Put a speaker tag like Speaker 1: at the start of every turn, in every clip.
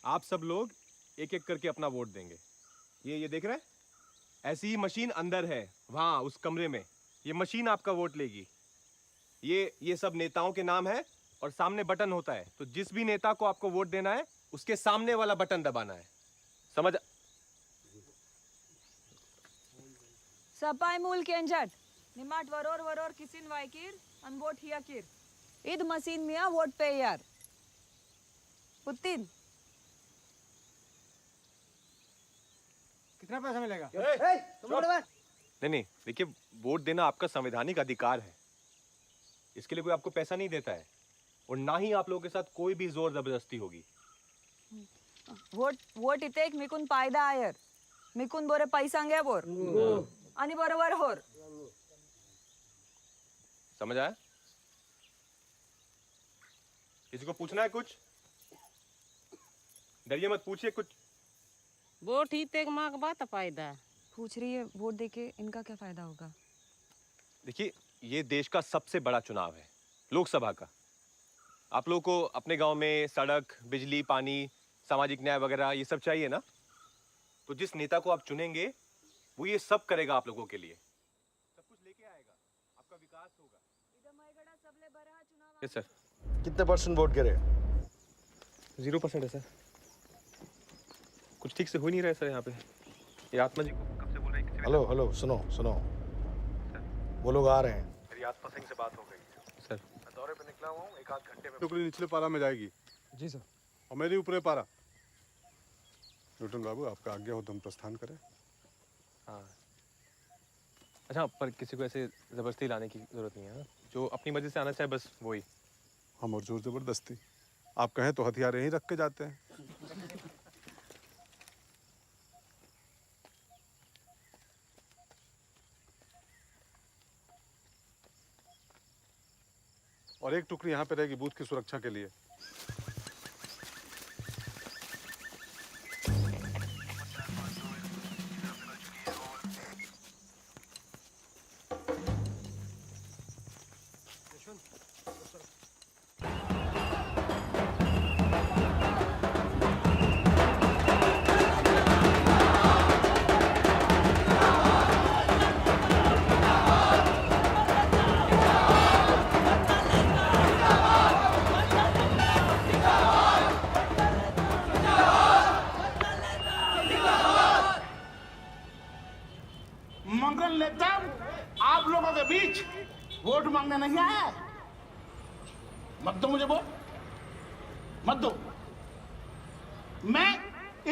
Speaker 1: आप सब लोग एक एक करके अपना वोट देंगे। ये देख रहे हैं? ऐसी ही मशीन अंदर है, वहां उस कमरे में। ये मशीन आपका वोट लेगी। ये सब नेताओं के नाम है और सामने बटन होता है, तो जिस भी नेता को आपको वोट देना है उसके सामने वाला बटन दबाना है। समझ?
Speaker 2: सपाई मूल केंजट निमाट वरोर वरोर किसिन वाइकिर अन वोट हिया किर ईद मशीन मिया वोट पे यार पुतिन।
Speaker 3: कितना पैसा मिलेगा?
Speaker 1: नहीं, देखिए, वोट देना आपका संवैधानिक अधिकार है। इसके लिए कोई आपको पैसा नहीं देता है और ना ही आप लोगों के साथ कोई भी जोर जबरदस्ती होगी।
Speaker 2: वोट इतेक मिकुन पायदा आयर मिकुन बोरे पैसा गे बोर आणि बरोबर होर।
Speaker 1: समझ आया? किसी को पूछना है कुछ? डरिए मत, पूछिए कुछ।
Speaker 4: वोट ही तेग माँ का बात फायदा
Speaker 2: पूछ रही है, वोट देके इनका क्या फायदा होगा?
Speaker 1: देखिए, ये देश का सबसे बड़ा चुनाव है, लोकसभा का। आप लोगों को अपने गांव में सड़क, बिजली, पानी, सामाजिक न्याय वगैरह ये सब चाहिए ना? तो जिस नेता को आप चुनेंगे वो ये सब करेगा आप लोगों के लिए, सब कुछ लेके आएगा, आपका विकास होगा। Yes sir.
Speaker 5: कितने परसेंट वोट गिरे?
Speaker 1: 0% है सर। कुछ ठीक से हो नहीं रहा है सर यहाँ पे। ये आत्मा जी को कब से बोल रहे हैं?
Speaker 5: हेलो हेलो, सुनो सुनो, वो लोग आ रहे हैं।
Speaker 1: मेरी आत्मा सिंह से बात हो गई सर।
Speaker 5: मैं दौरे पे निकला हुआ हूँ, 1 आध घंटे में।
Speaker 6: टुकड़ी निचले पारा में जाएगी।
Speaker 3: जी सर।
Speaker 6: और मेरी ऊपरे पारा। न्यूटन बाबू, आपका आज्ञा हो तो हम प्रस्थान करें।
Speaker 1: हाँ, अच्छा, पर किसी को ऐसे जबरदस्ती लाने की जरूरत नहीं है ना? जो अपनी मर्जी से आना चाहे बस वही।
Speaker 6: हम और जोर जबरदस्ती, आप कहें तो हथियार यहीं रख के जाते हैं। और एक टुकड़ी यहाँ पे रहेगी बूथ की सुरक्षा के लिए।
Speaker 7: मंगल नेता आप लोगों के बीच वोट मांगने नहीं आया। मत दो मुझे वोट, मत दो। मैं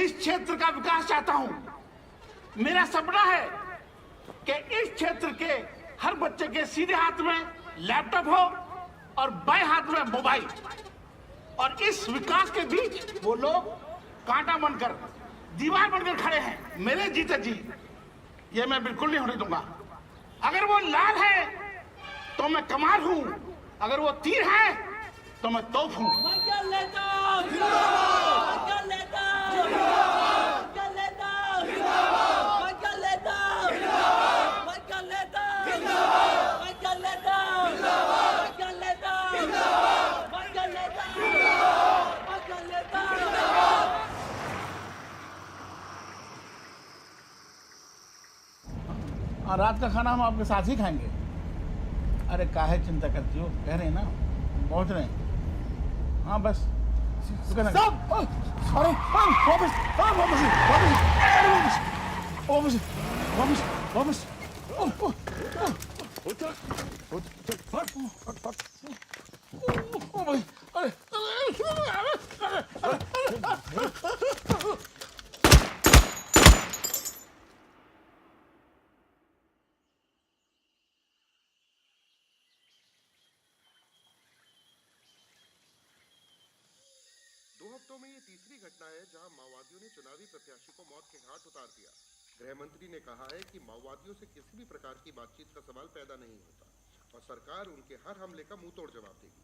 Speaker 7: इस क्षेत्र का विकास चाहता हूं। मेरा सपना है कि इस क्षेत्र के हर बच्चे के सीधे हाथ में लैपटॉप हो और बाएं हाथ में मोबाइल। और इस विकास के बीच वो लोग कांटा बनकर, दीवार बनकर खड़े हैं। मेरे जीते जी ये मैं बिल्कुल नहीं होने दूंगा। अगर वो लाल है तो मैं कमाल हूं, अगर वो तीर है तो मैं तोप हूं। और रात का खाना हम आपके साथ ही खाएंगे। अरे काहे चिंता करती हो, कह रहे हैं ना पहुंच रहे हैं। हाँ बस वापस।
Speaker 8: हफ्तों में ये तीसरी घटना है जहां माओवादियों ने चुनावी प्रत्याशी को मौत के घाट उतार दिया। गृह मंत्री ने कहा है कि माओवादियों से किसी भी प्रकार की बातचीत का सवाल पैदा नहीं होता और सरकार उनके हर हमले का मुंह तोड़ जवाब देगी।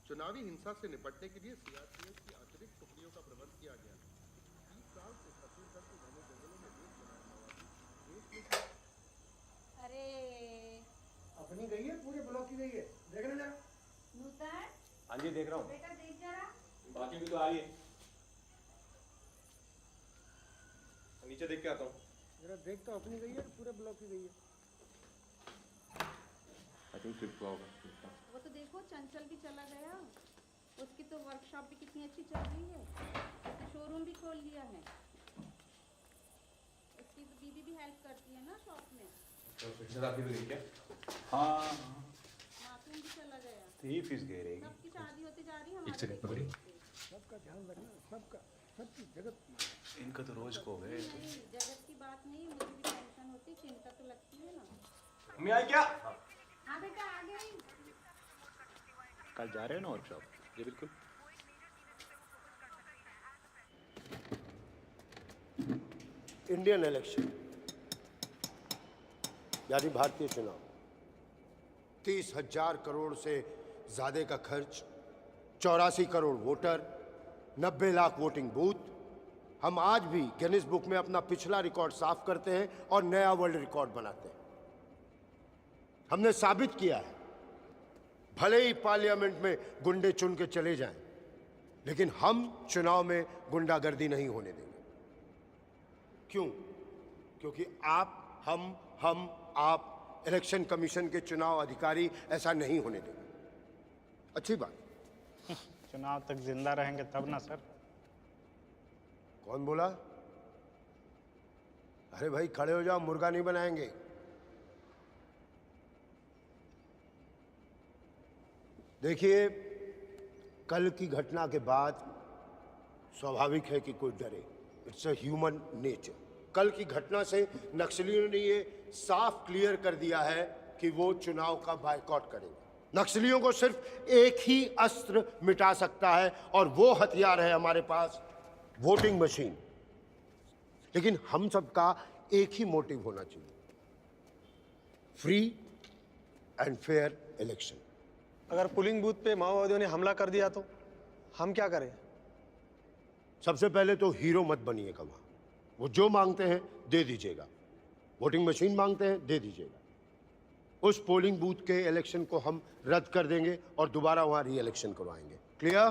Speaker 8: चुनावी हिंसा से निपटने के लिए सीआरपीएफ की अतिरिक्त टुकड़ियों का प्रबंध किया गया है। 30 साल से छत्तीसगढ़ के घने जंगलों में देश बनाए माओवादी
Speaker 9: अरे
Speaker 3: अपनी गई है, पूरे ब्लॉक की गई है, देख रहे जरा।
Speaker 9: नूतन,
Speaker 1: हाँ जी, देख रहा हूँ।
Speaker 9: बेटा देख जरा।
Speaker 1: बाकी भी तो आ रही है। के आता हूँ।
Speaker 3: जरा देख तो अपनी गई है पूरे ब्लॉक की गई है।
Speaker 1: आई थिंक ट्रिप हुआ होगा।
Speaker 9: वो तो देखो चंचल भी चला गया, उसकी तो वर्कशॉप भी कितनी अच्छी चल रही है, उसने शोरूम भी खोल लिया है, उसकी तो दीदी भी हेल्प करती है ना शॉप में।
Speaker 1: तो फिर आप भी तो क्या?
Speaker 9: मासूम भी चला गया, सबकी शादी होती जा रही है,
Speaker 1: एक सेकंड पकड़िए।
Speaker 3: सबका ध्यान रखना, सबका, सबकी जगत।
Speaker 1: इनका तो रोज को गए।
Speaker 9: नहीं जगत की बात नहीं, मुझे भी टेंशन होती, चिंता तो लगती है ना।
Speaker 1: मैं आई क्या?
Speaker 9: हाँ बेटा आ गई।
Speaker 10: कल जा रहे हो ना वर्कशॉप?
Speaker 1: जी बिल्कुल।
Speaker 3: इंडियन इलेक्शन यानी भारतीय चुनाव, 30,000 करोड़ से ज्यादा का खर्च, 84 crore voter, 90 lakh voting booth. हम आज भी गिनीज बुक में अपना पिछला रिकॉर्ड साफ करते हैं और नया वर्ल्ड रिकॉर्ड बनाते हैं। हमने साबित किया है, भले ही पार्लियामेंट में गुंडे चुन के चले जाएं, लेकिन हम चुनाव में गुंडागर्दी नहीं होने देंगे। क्यों? क्योंकि आप इलेक्शन कमीशन के चुनाव अधिकारी ऐसा नहीं होने देंगे। अच्छी बात।
Speaker 10: चुनाव तक जिंदा रहेंगे तब ना सर।
Speaker 3: कौन बोला? अरे भाई खड़े हो जाओ, मुर्गा नहीं बनाएंगे। देखिए, कल की घटना के बाद स्वाभाविक है कि कोई डरे। It's a human nature. कल की घटना से नक्सलियों ने ये साफ क्लियर कर दिया है कि वो चुनाव का बायकॉट करेंगे। नक्सलियों को सिर्फ एक ही अस्त्र मिटा सकता है और वो हथियार है हमारे पास, वोटिंग मशीन। लेकिन हम सबका एक ही मोटिव होना चाहिए, फ्री एंड फेयर इलेक्शन।
Speaker 5: अगर पोलिंग बूथ पे माओवादियों ने हमला कर दिया तो हम क्या करें?
Speaker 3: सबसे पहले तो हीरो मत बनिएगा वहां। वो जो मांगते हैं दे दीजिएगा। वोटिंग मशीन मांगते हैं, दे दीजिएगा। उस पोलिंग बूथ के इलेक्शन को हम रद्द कर देंगे और दोबारा वहां री इलेक्शन करवाएंगे। क्लियर?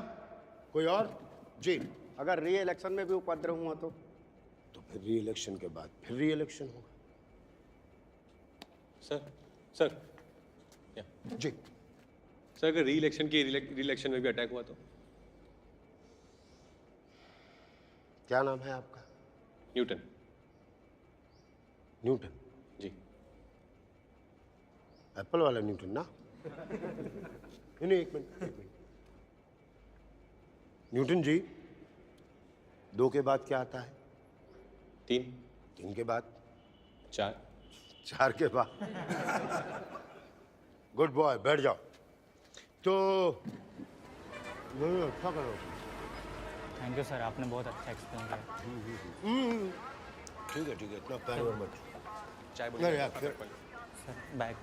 Speaker 3: कोई और? जी।
Speaker 10: अगर री इलेक्शन में भी उपद्रव हुआ तो
Speaker 3: फिर री इलेक्शन के बाद फिर री इलेक्शन होगा।
Speaker 1: सर
Speaker 3: जी।
Speaker 1: सर अगर री इलेक्शन में भी अटैक हुआ तो?
Speaker 3: क्या नाम है आपका?
Speaker 1: न्यूटन।
Speaker 3: न्यूटन?
Speaker 1: जी।
Speaker 3: एप्पल वाला न्यूटन ना? नहीं, एक मिनट। न्यूटन जी, 2 के बाद क्या आता है?
Speaker 1: 3।
Speaker 3: 3 के बाद?
Speaker 1: 4।
Speaker 3: 4 के बाद? गुड बॉय, बैठ जाओ। तो अच्छा करो।
Speaker 10: थैंक यू सर, आपने बहुत अच्छा एक्सप्लेन किया।
Speaker 3: ठीक है, इतना पैर और मत।
Speaker 1: चाय
Speaker 3: नहीं यार,
Speaker 10: सर बैग।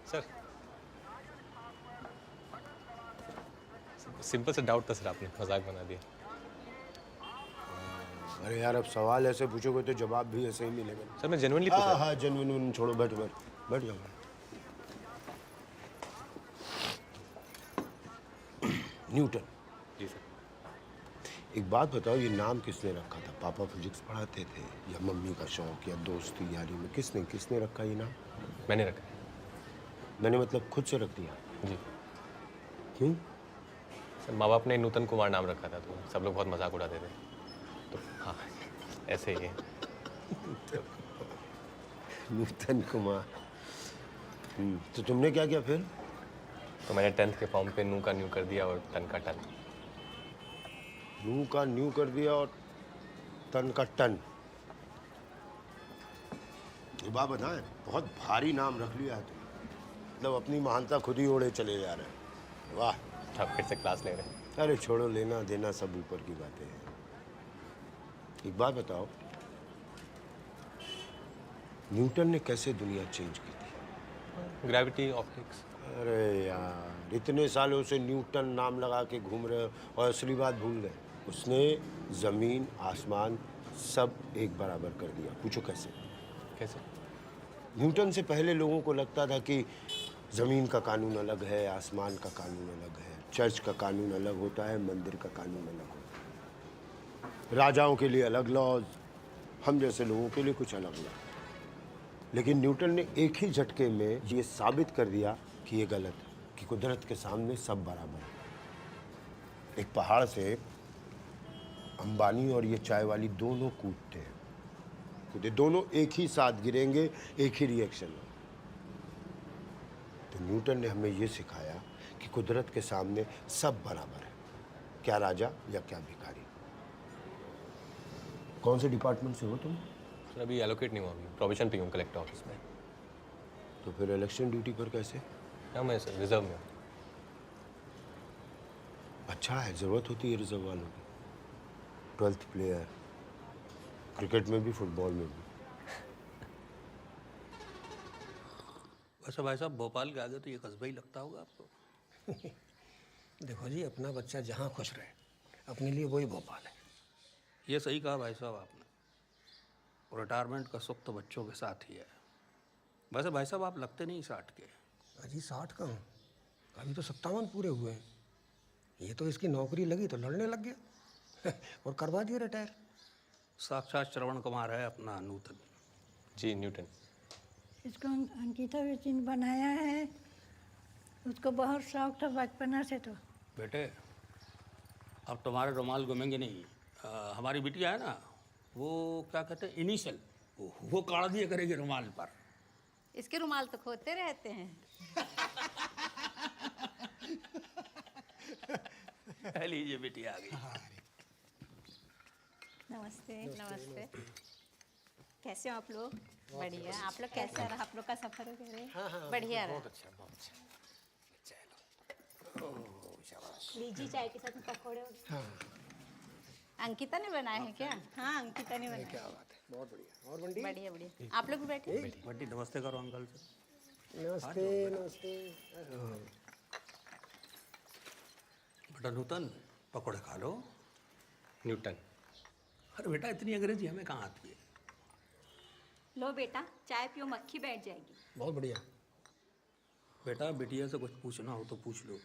Speaker 1: सर सिंपल सा डाउट था सर, आपने मजाक बना दिया।
Speaker 3: अरे यार, अब सवाल ऐसे पूछोगे तो जवाब भी ऐसे ही मिलेगा।
Speaker 1: सर मैं जेन्युइनली
Speaker 3: हाँ, जेन्युइन छोड़ो, बैठ जाओ। न्यूटन
Speaker 1: जी सर।
Speaker 3: एक बात बताओ, ये नाम किसने रखा था? पापा फिजिक्स पढ़ाते थे या मम्मी का शौक या दोस्ती यारी में? किसने रखा ये नाम?
Speaker 1: मैंने रखा।
Speaker 3: मैंने मतलब खुद से रख दिया?
Speaker 1: जी।
Speaker 3: क्यों?
Speaker 1: सर माँ बाप ने नूतन कुमार नाम रखा था तो सब लोग बहुत मजाक उड़ाते थे, तो हाँ ऐसे ही है।
Speaker 3: नूतन कुमार। तो तुमने क्या किया फिर?
Speaker 1: तो मैंने 10th के फॉर्म पे नू का न्यू कर दिया और टन का टन।
Speaker 3: नू का न्यू कर दिया और टन का टन। ये बात बताएं, बहुत भारी नाम रख लिया है तुम। मतलब अपनी महानता खुद ही ओढ़े चले जा रहे हैं। वाह।
Speaker 1: आप फिर से क्लास ले रहे हैं?
Speaker 3: अरे छोड़ो, लेना देना सब ऊपर की बातें हैं। एक बात बताओ, न्यूटन ने कैसे दुनिया चेंज की थी?
Speaker 1: Gravity, optics.
Speaker 3: अरे यार, इतने सालों से न्यूटन नाम लगा के घूम रहे हो और असली बात भूल गए। उसने जमीन आसमान सब एक बराबर कर दिया। पूछो कैसे?
Speaker 1: कैसे?
Speaker 3: न्यूटन से पहले लोगों को लगता था कि ज़मीन का कानून अलग है, आसमान का कानून अलग है, चर्च का कानून अलग होता है, मंदिर का कानून अलग होता है। राजाओं के लिए अलग लॉज, हम जैसे लोगों के लिए कुछ अलग लॉ। लेकिन न्यूटन ने एक ही झटके में ये साबित कर दिया कि ये गलत है, कि कुदरत के सामने सब बराबर है। एक पहाड़ से अंबानी और ये चाय वाली दोनों कूदते हैं, कूदे दोनों एक ही साथ गिरेंगे, एक ही रिएक्शन में। तो न्यूटन ने हमें ये सिखाया कि कुदरत के सामने सब बराबर है, क्या राजा या क्या भिखारी। कौन से डिपार्टमेंट से हो तुम?
Speaker 1: सर अभी एलोकेट नहीं हुआ, अभी प्रोविजन पे हूँ कलेक्टर ऑफिस में।
Speaker 3: तो फिर इलेक्शन ड्यूटी पर कैसे?
Speaker 1: क्या मैं सर रिजर्व में हूँ।
Speaker 3: अच्छा है, ज़रूरत होती है रिजर्व वालों की। 12th प्लेयर, क्रिकेट में भी फुटबॉल में भी।
Speaker 11: वैसे भाई साहब भोपाल के आगे तो ये कस्बा ही लगता होगा आपको।
Speaker 12: देखो जी, अपना बच्चा जहाँ खुश रहे, अपने लिए वही भोपाल है।
Speaker 11: ये सही कहा भाई साहब आपने। रिटायरमेंट का सुख तो बच्चों के साथ ही है। वैसे भाई साहब आप लगते नहीं 60 के।
Speaker 12: अजी 60 का हूँ, अभी तो 57 पूरे हुए हैं। ये तो इसकी नौकरी लगी तो लड़ने लग गया और करवा दिया रिटायर।
Speaker 11: साक्षात श्रवण कुमार है अपना नूतन।
Speaker 1: जी न्यूटन।
Speaker 13: इसको अंकिता विचिन बनाया है, उसको बहुत शौक था बचपना से। तो
Speaker 11: बेटे अब तुम्हारे रुमाल घूमेंगे नहीं। हमारी बिटिया है ना, वो क्या कहते हैं इनिशियल, वो काढ़ दिया करेगी रुमाल पर।
Speaker 9: इसके रुमाल तो खोते रहते हैं।
Speaker 11: लीजिए बेटी आ गई।
Speaker 9: नमस्ते नमस्ते। कैसे हो आप लोग? बढ़िया। आप लोग कैसे रहा? आप लोग का सफर वगैरह? बढ़िया रहा।
Speaker 12: बहुत अच्छा, बहुत अच्छा।
Speaker 9: लीजिए चाय के साथ पकौड़े।
Speaker 12: हाँ
Speaker 9: अंकिता ने बनाए हैं क्या? हाँ अंकिता ने बनाए।
Speaker 12: क्या बात है, बहुत बढ़िया। और बंटी?
Speaker 9: बढ़िया बढ़िया। आप लोग भी बैठे।
Speaker 11: बंटी नमस्ते करो अंकल से।
Speaker 12: नमस्ते नमस्ते।
Speaker 11: बेटा नूतन पकौड़े खा लो।
Speaker 1: न्यूटन।
Speaker 11: अरे बेटा इतनी अंग्रेजी हमें कहाँ आती है।
Speaker 9: लो बेटा चाय पियो, मक्खी बैठ जाएगी।
Speaker 12: बहुत बढ़िया।
Speaker 11: बेटा बिटिया से कुछ पूछना हो तो पूछ लो,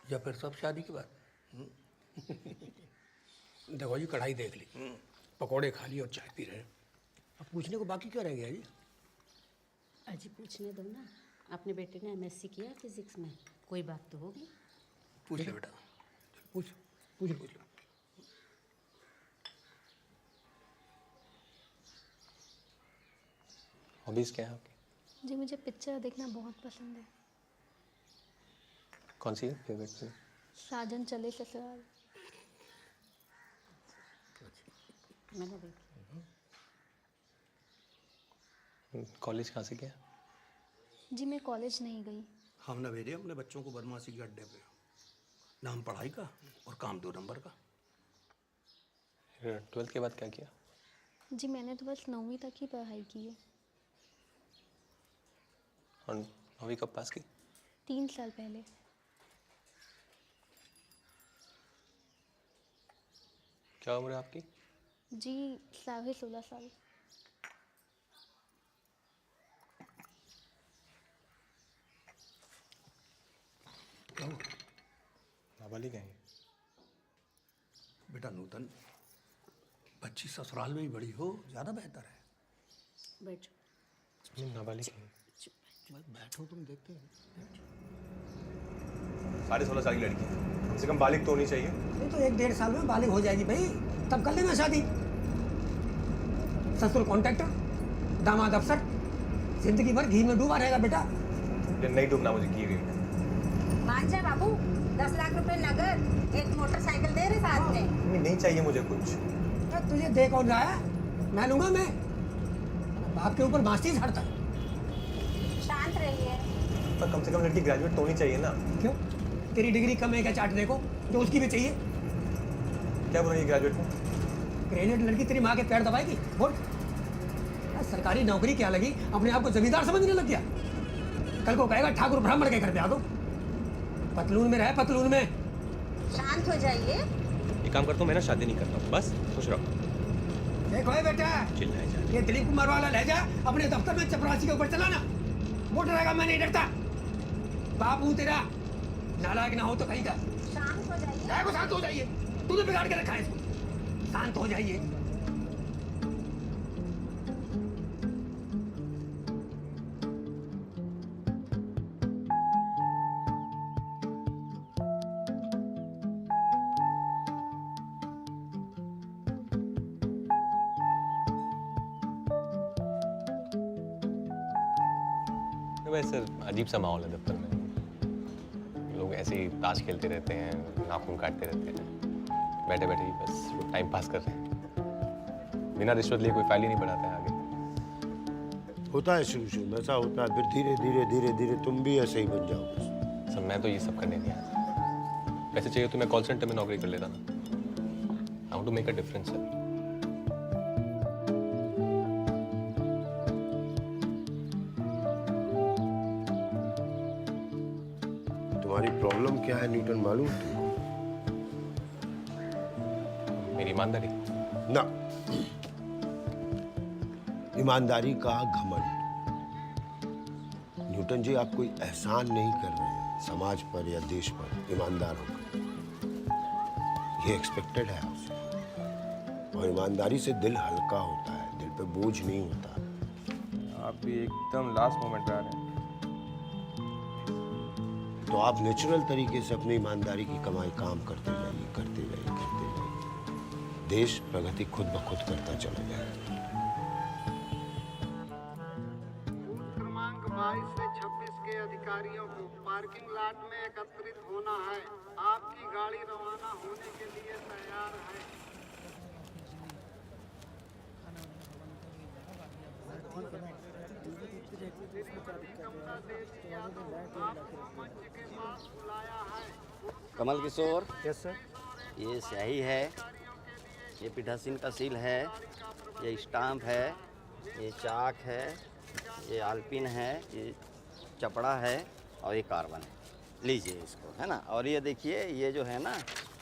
Speaker 11: या फिर सब शादी के बाद।
Speaker 12: देखो जी, कढ़ाई देख ली, पकौड़े खा लिए और चाय पी रहे हैं। अब पूछने को बाकी क्या रह गया जी?
Speaker 4: अजी पूछने दो ना, अपने बेटे ने MSc किया फिजिक्स में, कोई बात तो होगी।
Speaker 11: पूछ ले बेटा,
Speaker 12: पूछ पूछ लो।
Speaker 1: हॉबीज़ क्या है आपकी?
Speaker 13: जी मुझे पिक्चर देखना बहुत पसंद है।
Speaker 1: कौन सी है फेवरेट फिल्म?
Speaker 13: साजन चले ससुराल।
Speaker 4: मैंने देखी।
Speaker 1: कॉलेज कहाँ से किया?
Speaker 13: जी मैं कॉलेज नहीं गई।
Speaker 11: हम ना भेजे अपने बच्चों को बदमाशी के अड्डे पे, नाम पढ़ाई का और काम 2 नंबर का।
Speaker 1: 12th के बाद क्या किया?
Speaker 13: जी मैंने तो बस 9वीं तक ही पढ़ाई की है।
Speaker 1: और 9वीं कब पास की?
Speaker 13: 3 साल पहले।
Speaker 1: क्या उम्र है आपकी?
Speaker 13: जी 16.5 साल।
Speaker 1: नाबालिग है।
Speaker 11: बेटा नूतन, बच्ची ससुराल में ही बड़ी हो ज़्यादा बेहतर है।
Speaker 4: बैठ
Speaker 1: नाबालिग है।
Speaker 12: बैठो, तुम देखते हैं।
Speaker 1: 16.5 साल की लड़की है, कम से कम बालिग तो होनी चाहिए।
Speaker 12: ये तो 1-1.5 साल में बालिग हो जाएगी भाई, तब कर लेना शादी। ससुर कॉन्ट्रैक्टर, दामाद अफसर, जिंदगी भर घी में डूबा रहेगा बेटा।
Speaker 1: नहीं डूबना मुझे की रही।
Speaker 9: मान जा बाबू, 10 लाख रुपए नगद, एक मोटरसाइकिल दे रहे साथ में।
Speaker 1: नहीं चाहिए मुझे कुछ।
Speaker 12: तुझे दे कौन रहा है? मैं लूंगा। मैं बाप के ऊपर बांसती झड़ता।
Speaker 9: शांत रहिए।
Speaker 1: पर कम से कम लड़की ग्रेजुएट तो होनी चाहिए ना।
Speaker 12: क्यों? तेरी डिग्री कम है क्या चाटने को, जो उसकी भी चाहिए?
Speaker 1: क्या बोलेंगे ग्रेजुएट में?
Speaker 12: ग्रेजुएट लड़की तेरी माँ के पैर दबाएगी? बोल। सरकारी नौकरी क्या लगी, अपने आप को जमींदार समझने लग गया। कल को कहेगा ठाकुर ब्राह्मण के घर पे आ दो। पतलून में रहे, पतलून में।
Speaker 9: शांत हो जाइए।
Speaker 1: एक काम करता हूँ, मैं ना शादी नहीं करता हूँ, बस खुश रहो।
Speaker 12: देखो बेटा,
Speaker 1: चिल्लाए जा।
Speaker 12: ये दिलीप कुमार वाला लहजा अपने दफ्तर में चपरासी के ऊपर चलाना। वो डरेगा, मैं नहीं डरता। बाप हूं तेरा, नालायक ना हो तो कहीं का।
Speaker 9: शांत हो जाइए।
Speaker 12: क्या को शांत हो जाइए? तूने बिगाड़ के रखा है इसको। शांत हो जाइए।
Speaker 1: वैसे अजीब सा माहौल है दफ्तर में। लोग ऐसे ही ताश खेलते रहते हैं, नाखून काटते रहते हैं, बैठे बैठे ही बस टाइम पास कर रहे हैं। बिना रिश्वत लिए कोई फाइल ही नहीं बढ़ाता है आगे।
Speaker 3: होता है शुरू शुरू में, ऐसा होता है, फिर धीरे धीरे धीरे धीरे तुम भी ऐसे ही बन जाओगे।
Speaker 1: सर मैं तो ये सब करने नहीं आया। वैसे चाहिए तो मैं कॉल सेंटर में नौकरी कर लेता ना। I want to make a difference sir.
Speaker 3: तुम्हारी प्रॉब्लम क्या है न्यूटन, मालूम तुमको?
Speaker 1: मेरी ईमानदारी
Speaker 3: ना, ईमानदारी का घमंड। न्यूटन जी, आप कोई एहसान नहीं कर रहे हैं समाज पर या देश पर ईमानदार होकर। ये एक्सपेक्टेड है आपसे। और ईमानदारी से दिल हल्का होता है, दिल पे बोझ नहीं होता।
Speaker 1: आप भी एकदम लास्ट मोमेंट पे आ रहे हैं।
Speaker 3: तो आप नेचुरल तरीके से अपनी ईमानदारी की कमाई काम करते जाइए, करते जाइए, करते जाइए। देश प्रगति खुद ब खुद करता चला जाएगा।
Speaker 14: क्रमांक 22 से 26 के अधिकारियों को पार्किंग लॉट में एकत्रित होना है। आपकी गाड़ी रवाना होने के लिए तैयार है।
Speaker 15: कमल किशोर।
Speaker 10: Yes sir.
Speaker 15: ये स्याही है, ये पीठासीन का सील है, ये स्टाम्प है, ये चाक है, ये आल्पिन है, ये चपड़ा है और ये कार्बन है। लीजिए इसको, है ना। और ये देखिए, ये जो है ना,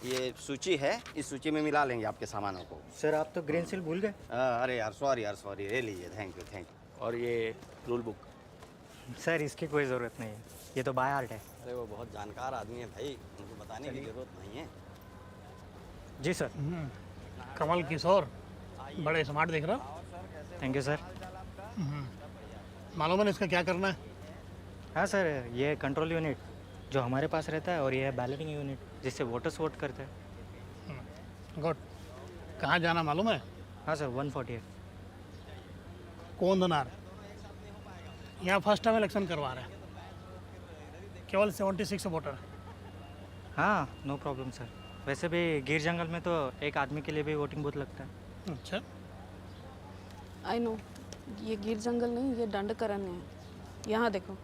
Speaker 15: ये सूची है, इस सूची में मिला लेंगे आपके सामानों को।
Speaker 10: सर आप तो ग्रीन सील भूल गए।
Speaker 15: अरे यार सॉरी ये लीजिए, थैंक यू। और ये रूल बुक।
Speaker 10: सर इसकी कोई ज़रूरत नहीं है, ये तो बाय हार्ट है।
Speaker 15: अरे वो बहुत जानकार आदमी है भाई, उनको बताने की जरूरत नहीं है।
Speaker 10: जी सर।
Speaker 7: कमल किशोर, बड़े स्मार्ट दिख रहा हो।
Speaker 10: Thank you sir.
Speaker 7: मालूम है इसका क्या करना है?
Speaker 10: हाँ सर, ये कंट्रोल यूनिट जो हमारे पास रहता है, और ये है बैलेटिंग यूनिट जिससे वोटर्स वोट करते हैं।
Speaker 7: गुड। कहाँ जाना मालूम है?
Speaker 10: हाँ सर, 148
Speaker 7: कोंदनार। यहाँ फर्स्ट टाइम इलेक्शन करवा रहे हैं, केवल 76 वोटर।
Speaker 10: हाँ नो प्रॉब्लम सर। वैसे भी गिर जंगल में तो एक आदमी के लिए भी वोटिंग बूथ लगता है।
Speaker 7: अच्छा।
Speaker 16: आई नो, ये गिर जंगल नहीं, ये दंडकरण है। यहाँ देखो,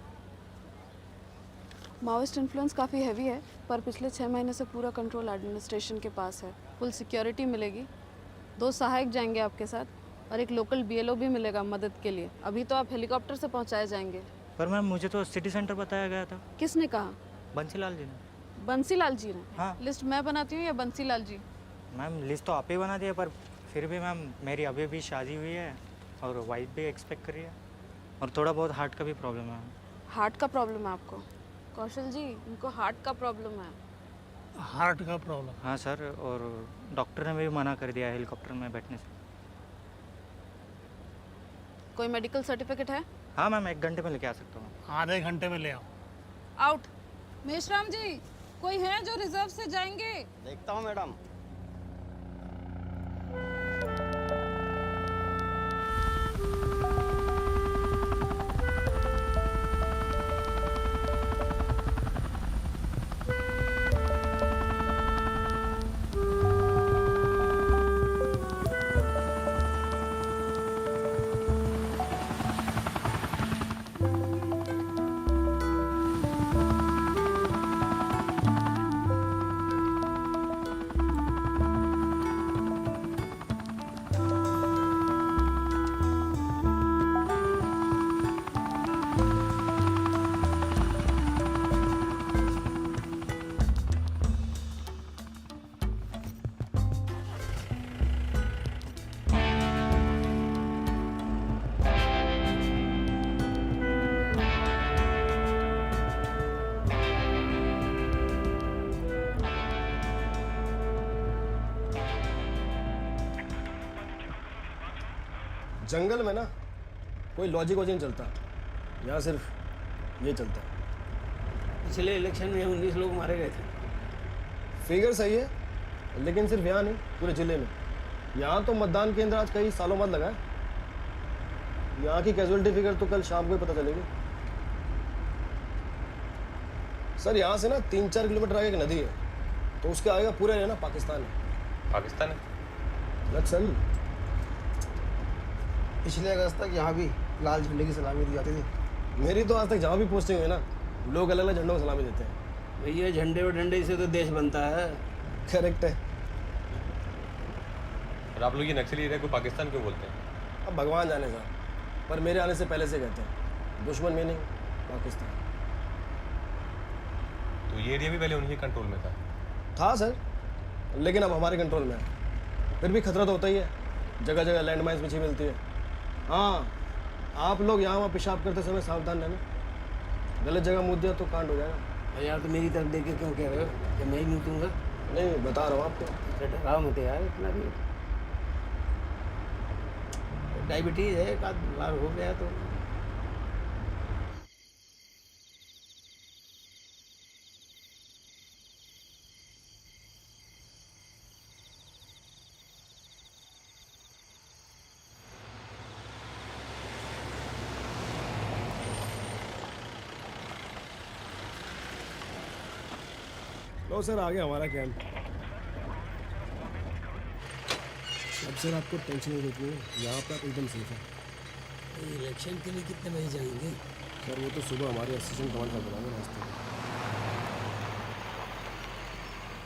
Speaker 16: माओइस्ट इन्फ्लुएंस काफ़ी हैवी है, पर पिछले 6 महीने से पूरा कंट्रोल एडमिनिस्ट्रेशन के पास है। फुल सिक्योरिटी मिलेगी, 2 सहायक जाएंगे आपके साथ, और एक लोकल BLO भी मिलेगा मदद के लिए। अभी तो आप हेलीकॉप्टर से पहुंचाए जाएंगे।
Speaker 10: पर मैम मुझे तो सिटी सेंटर बताया गया था।
Speaker 16: किसने कहा?
Speaker 10: बंसीलाल जी ने।
Speaker 16: बंसीलाल जी ने?
Speaker 10: हाँ।
Speaker 16: लिस्ट मैं बनाती हूँ या बंसीलाल जी?
Speaker 10: मैम लिस्ट तो आप ही बना दिया, पर फिर भी मैम मेरी अभी भी शादी हुई है और वाइफ भी एक्सपेक्ट करी है, और थोड़ा बहुत हार्ट का भी प्रॉब्लम है।
Speaker 16: हार्ट का प्रॉब्लम है आपको? कौशल जी, इनको हार्ट का प्रॉब्लम है।
Speaker 7: हार्ट का प्रॉब्लम?
Speaker 10: हाँ सर, और डॉक्टर ने भी मना कर दिया हेलीकॉप्टर में बैठने से।
Speaker 16: कोई मेडिकल सर्टिफिकेट है?
Speaker 10: हाँ मैम, 1 घंटे में लेके आ सकता हूँ।
Speaker 7: आधे घंटे में ले आओ।
Speaker 16: आउट। मेशराम जी, कोई है जो रिजर्व से जाएंगे?
Speaker 15: देखता हूँ मैडम।
Speaker 17: जंगल में ना कोई लॉजिक वॉजिक नहीं चलता, यहाँ सिर्फ ये चलता है।
Speaker 18: पिछले इलेक्शन में 19 लोग मारे गए थे।
Speaker 17: फिगर सही है, लेकिन सिर्फ यहाँ नहीं, पूरे जिले में। यहाँ तो मतदान केंद्र आज कई सालों बाद लगा है। यहाँ की कैजुअलिटी फिगर तो कल शाम को ही पता चलेगी। सर यहाँ से ना 3-4 किलोमीटर आगे एक नदी है, तो उसके आगे पूरा है ना पाकिस्तान है।
Speaker 1: पाकिस्तान है?
Speaker 17: नक्सल।
Speaker 18: पिछले अगस्त तक यहाँ भी लाल झंडे की सलामी दी जाती थी।
Speaker 17: मेरी तो आज तक जहाँ भी पोस्टिंग है ना, लोग अलग अलग झंडों को सलामी देते हैं।
Speaker 18: भैया झंडे और डंडे से तो देश बनता है।
Speaker 17: करेक्ट है।
Speaker 1: और आप लोग ये नक्सली एरिया को पाकिस्तान क्यों बोलते हैं?
Speaker 17: अब भगवान जाने साहब, पर मेरे आने से पहले से कहते हैं दुश्मन मीनिंग पाकिस्तान।
Speaker 1: तो ये एरिया भी पहले उन्हीं के कंट्रोल में
Speaker 17: था सर, लेकिन अब हमारे कंट्रोल में है। फिर भी खतरा तो होता ही है, जगह जगह लैंड माइन्स पीछे मिलती है। हाँ, आप लोग यहाँ वहाँ पेशाब करते समय सावधान रहना, गलत जगह मुँह दिया तो कांड हो जाएगा।
Speaker 18: यार तो मेरी तरफ देख के क्यों कह रहे हो कि मैं ही मुँह?
Speaker 17: नहीं, बता रहा हूँ आपको।
Speaker 18: डराओ मत यार इतना भी। डायबिटीज है, एक आध बार हो गया तो।
Speaker 17: लो सर, आ गया हमारा कैंप। अब सर आपको टेंशन नहीं लेनी है, यहाँ पर आप एकदम सेफ है।
Speaker 18: इलेक्शन के लिए कितने बजे जाएंगे?
Speaker 17: सर वो तो सुबह हमारे असिस्टेंट कमांडर बुलाएंगे रास्ते में।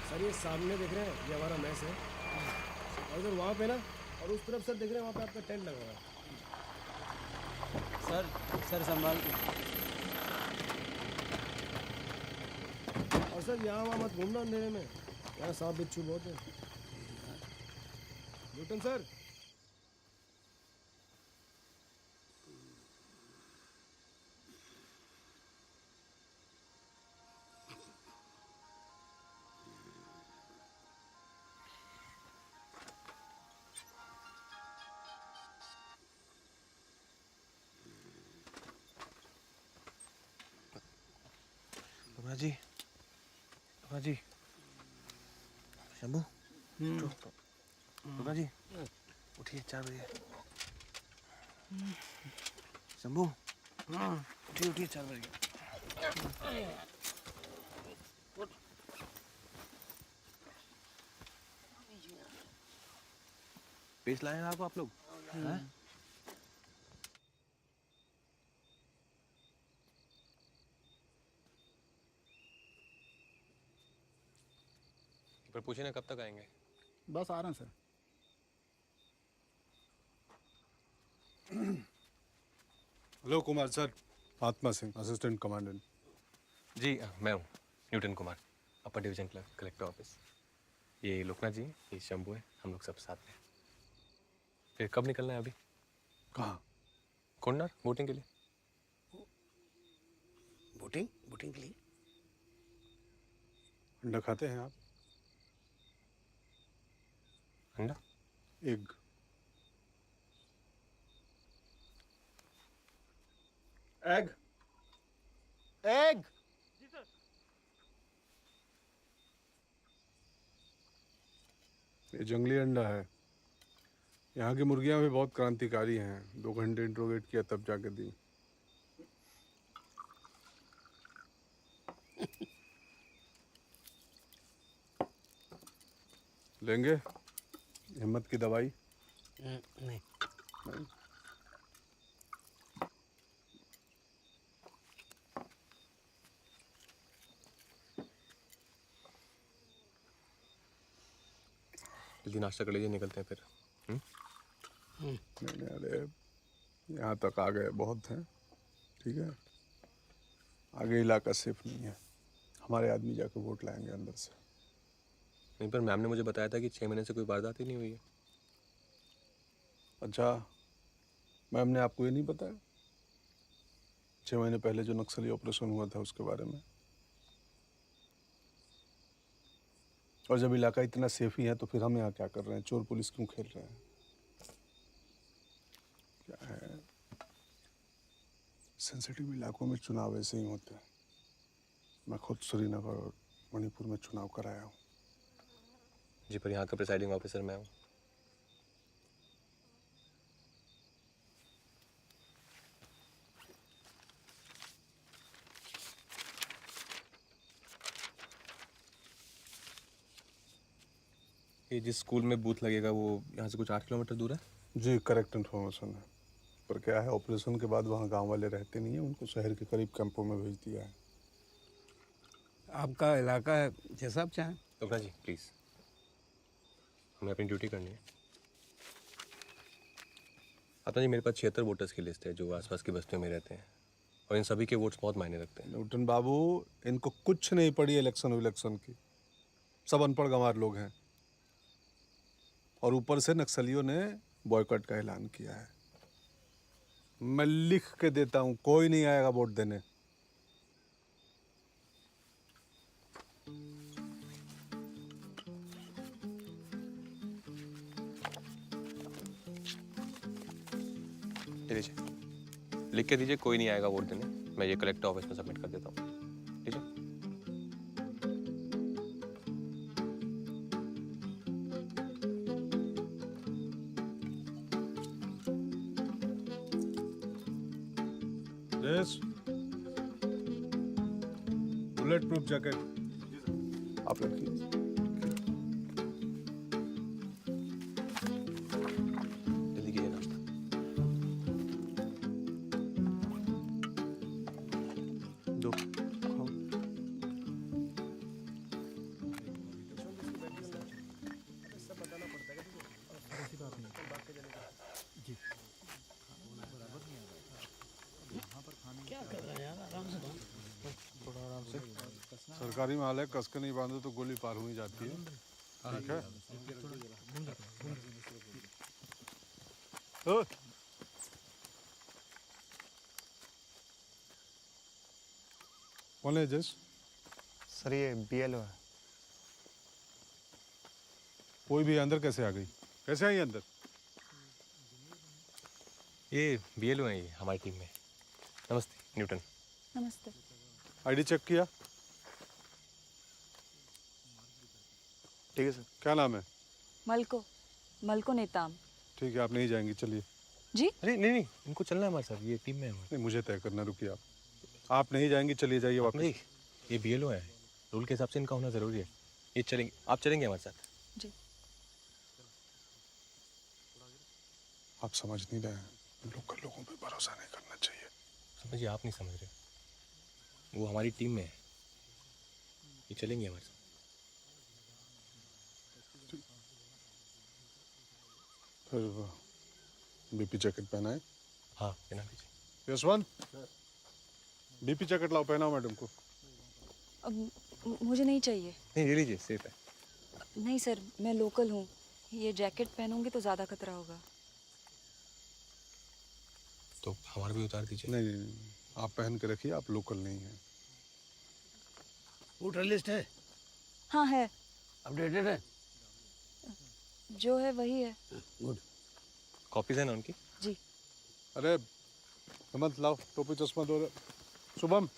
Speaker 17: सर ये सामने देख रहे हैं, ये हमारा मैस है। और सर वहाँ पे ना, और उस तरफ सर देख रहे हैं, वहाँ पे आपका टेंट लगा हुआ है।
Speaker 18: सर संभाल के।
Speaker 17: और सर यहाँ वहाँ मत घूमना अंधेरे में, यहाँ सांप बिच्छू बहुत है। Newton sir.
Speaker 1: जी, जी, शंभू, जी, उठिए 4 बजे। शंभू, उठिए 4 बजे। पेस्ट लाए हैं आप लोग? हैं? पर पूछे ना कब तक आएंगे?
Speaker 6: बस आ रहे हैं सर। हेलो कुमार सर, आत्मा सिंह, असिस्टेंट कमांडेंट।
Speaker 1: जी मैं हूँ Newton Kumar, upper division clerk, collector office. ये लोकनाथ जी, ये शंभू है, हम लोग सब साथ में। फिर कब निकलना है अभी?
Speaker 6: कहाँ?
Speaker 1: कोन्नार, वोटिंग के लिए।
Speaker 18: वोटिंग के लिए?
Speaker 6: अंडा खाते हैं आप?
Speaker 1: अंडा?
Speaker 6: एग।
Speaker 17: Egg, egg.
Speaker 6: ये जंगली अंडा है। यहाँ की मुर्गियाँ भी बहुत क्रांतिकारी हैं। 2 घंटे इंट्रोगेट किया तब जाके दी। लेंगे हिम्मत की दवाई?
Speaker 18: नहीं।
Speaker 1: जल्दी नाश्ता कर लीजिए, निकलते हैं फिर।
Speaker 6: नहीं अरे यहाँ तक आ गए, बहुत हैं। ठीक है, आगे इलाका सेफ नहीं है। हमारे आदमी जाकर वोट लाएंगे अंदर से।
Speaker 1: नहीं, पर मैम ने मुझे बताया था कि 6 महीने से कोई वारदात ही नहीं हुई है।
Speaker 6: अच्छा, मैम ने आपको ये नहीं बताया 6 महीने पहले जो नक्सली ऑपरेशन हुआ था उसके बारे में? और जब इलाका इतना सेफ ही है तो फिर हम यहाँ क्या कर रहे हैं? चोर पुलिस क्यों खेल रहे हैं? क्या है, सेंसिटिव इलाकों में चुनाव ऐसे ही होते हैं। मैं खुद श्रीनगर और मणिपुर में चुनाव कराया हूँ।
Speaker 1: जी पर यहाँ का प्रिसाइडिंग ऑफिसर मैं हूँ। ये जिस स्कूल में बूथ लगेगा वो यहाँ से कुछ 8 किलोमीटर दूर है?
Speaker 6: जी करेक्ट इन्फॉर्मेशन है, पर क्या है ऑपरेशन के बाद वहाँ गांव वाले रहते नहीं हैं, उनको शहर के करीब कैंपों में भेज दिया है।
Speaker 19: आपका इलाका है जैसा आप चाहें।
Speaker 1: रुकना जी प्लीज़, हमें अपनी ड्यूटी करनी है। अपना जी मेरे पास 76 वोटर्स की लिस्ट है जो आसपास की बस्तियों में रहते हैं और इन सभी के वोट्स बहुत मायने रखते हैं।
Speaker 6: न्यूटन बाबू, इनको कुछ नहीं पड़ी इलेक्शन की, सब अनपढ़ गंवार लोग हैं और ऊपर से नक्सलियों ने बॉयकॉट का ऐलान किया है। मैं लिख के देता हूँ, कोई नहीं आएगा वोट देने।
Speaker 1: लीजिए, लिख के दीजिए, कोई नहीं आएगा वोट देने। मैं ये कलेक्टर ऑफिस में सबमिट कर देता हूँ। लीजिए।
Speaker 6: यस, बुलेट प्रूफ जैकेट आप रखिए।
Speaker 1: जल्दी कीजिए नाश्ता। दो
Speaker 11: क्या कर रहे हैं यार, आराम से
Speaker 6: थोड़ा आराम से। सरकारी माल है, कस के नहीं बांधो तो गोली पार हो ही जाती है। ठीक है। कौन है जस?
Speaker 10: सर ये BLO है।
Speaker 6: कोई भी अंदर कैसे आ गई? कैसे आई अंदर?
Speaker 1: ये BLO है, ये हमारी टीम में। नमस्ते न्यूटन।
Speaker 2: नमस्ते।
Speaker 6: आईडी चेक किया?
Speaker 10: ठीक है सर।
Speaker 6: क्या नाम है?
Speaker 2: मलको नेताम।
Speaker 6: ठीक है, आप नहीं जाएंगी, चलिए।
Speaker 2: जी?
Speaker 1: अरे नहीं नहीं, इनको चलना है हमारे साथ, ये टीम में है।
Speaker 6: नहीं, मुझे तय करना, रुकिए आप। आप नहीं जाएंगी, चलिए जाइए वापस।
Speaker 1: नहीं, ये BLO है, रूल के हिसाब से इनका होना जरूरी है। ये चलेंगे, आप चलेंगे हमारे साथ।
Speaker 2: जी।
Speaker 6: आप समझ नहीं रहे हैं, लोगों पे भरोसा नहीं करना चाहिए।
Speaker 1: समझिए, आप नहीं समझ रहे, वो हमारी टीम में है, ये चलेंगे हमारे साथ।
Speaker 6: फिर BP जैकेट पहना है?
Speaker 1: हाँ पहना दीजिए।
Speaker 6: यशवंत, BP जैकेट लाओ, पहनाओ मैडम को।
Speaker 2: अब मुझे नहीं चाहिए।
Speaker 1: नहीं ले लीजिए, सेफ है।
Speaker 2: नहीं सर, मैं लोकल हूँ, ये जैकेट पहनूंगी तो ज़्यादा खतरा होगा।
Speaker 1: तो हमारा भी उतार दीजिए।
Speaker 6: नहीं नहीं, आप पहन के रखिए, आप लोकल नहीं हैं।
Speaker 11: वोटर लिस्ट है?
Speaker 2: हाँ है।
Speaker 11: अपडेटेड है?
Speaker 2: जो है वही है।
Speaker 11: गुड।
Speaker 1: कॉपीज है ना उनकी?
Speaker 2: जी।
Speaker 6: अरे हेमंत लाओ, टोपी चश्मा दो। शुभम,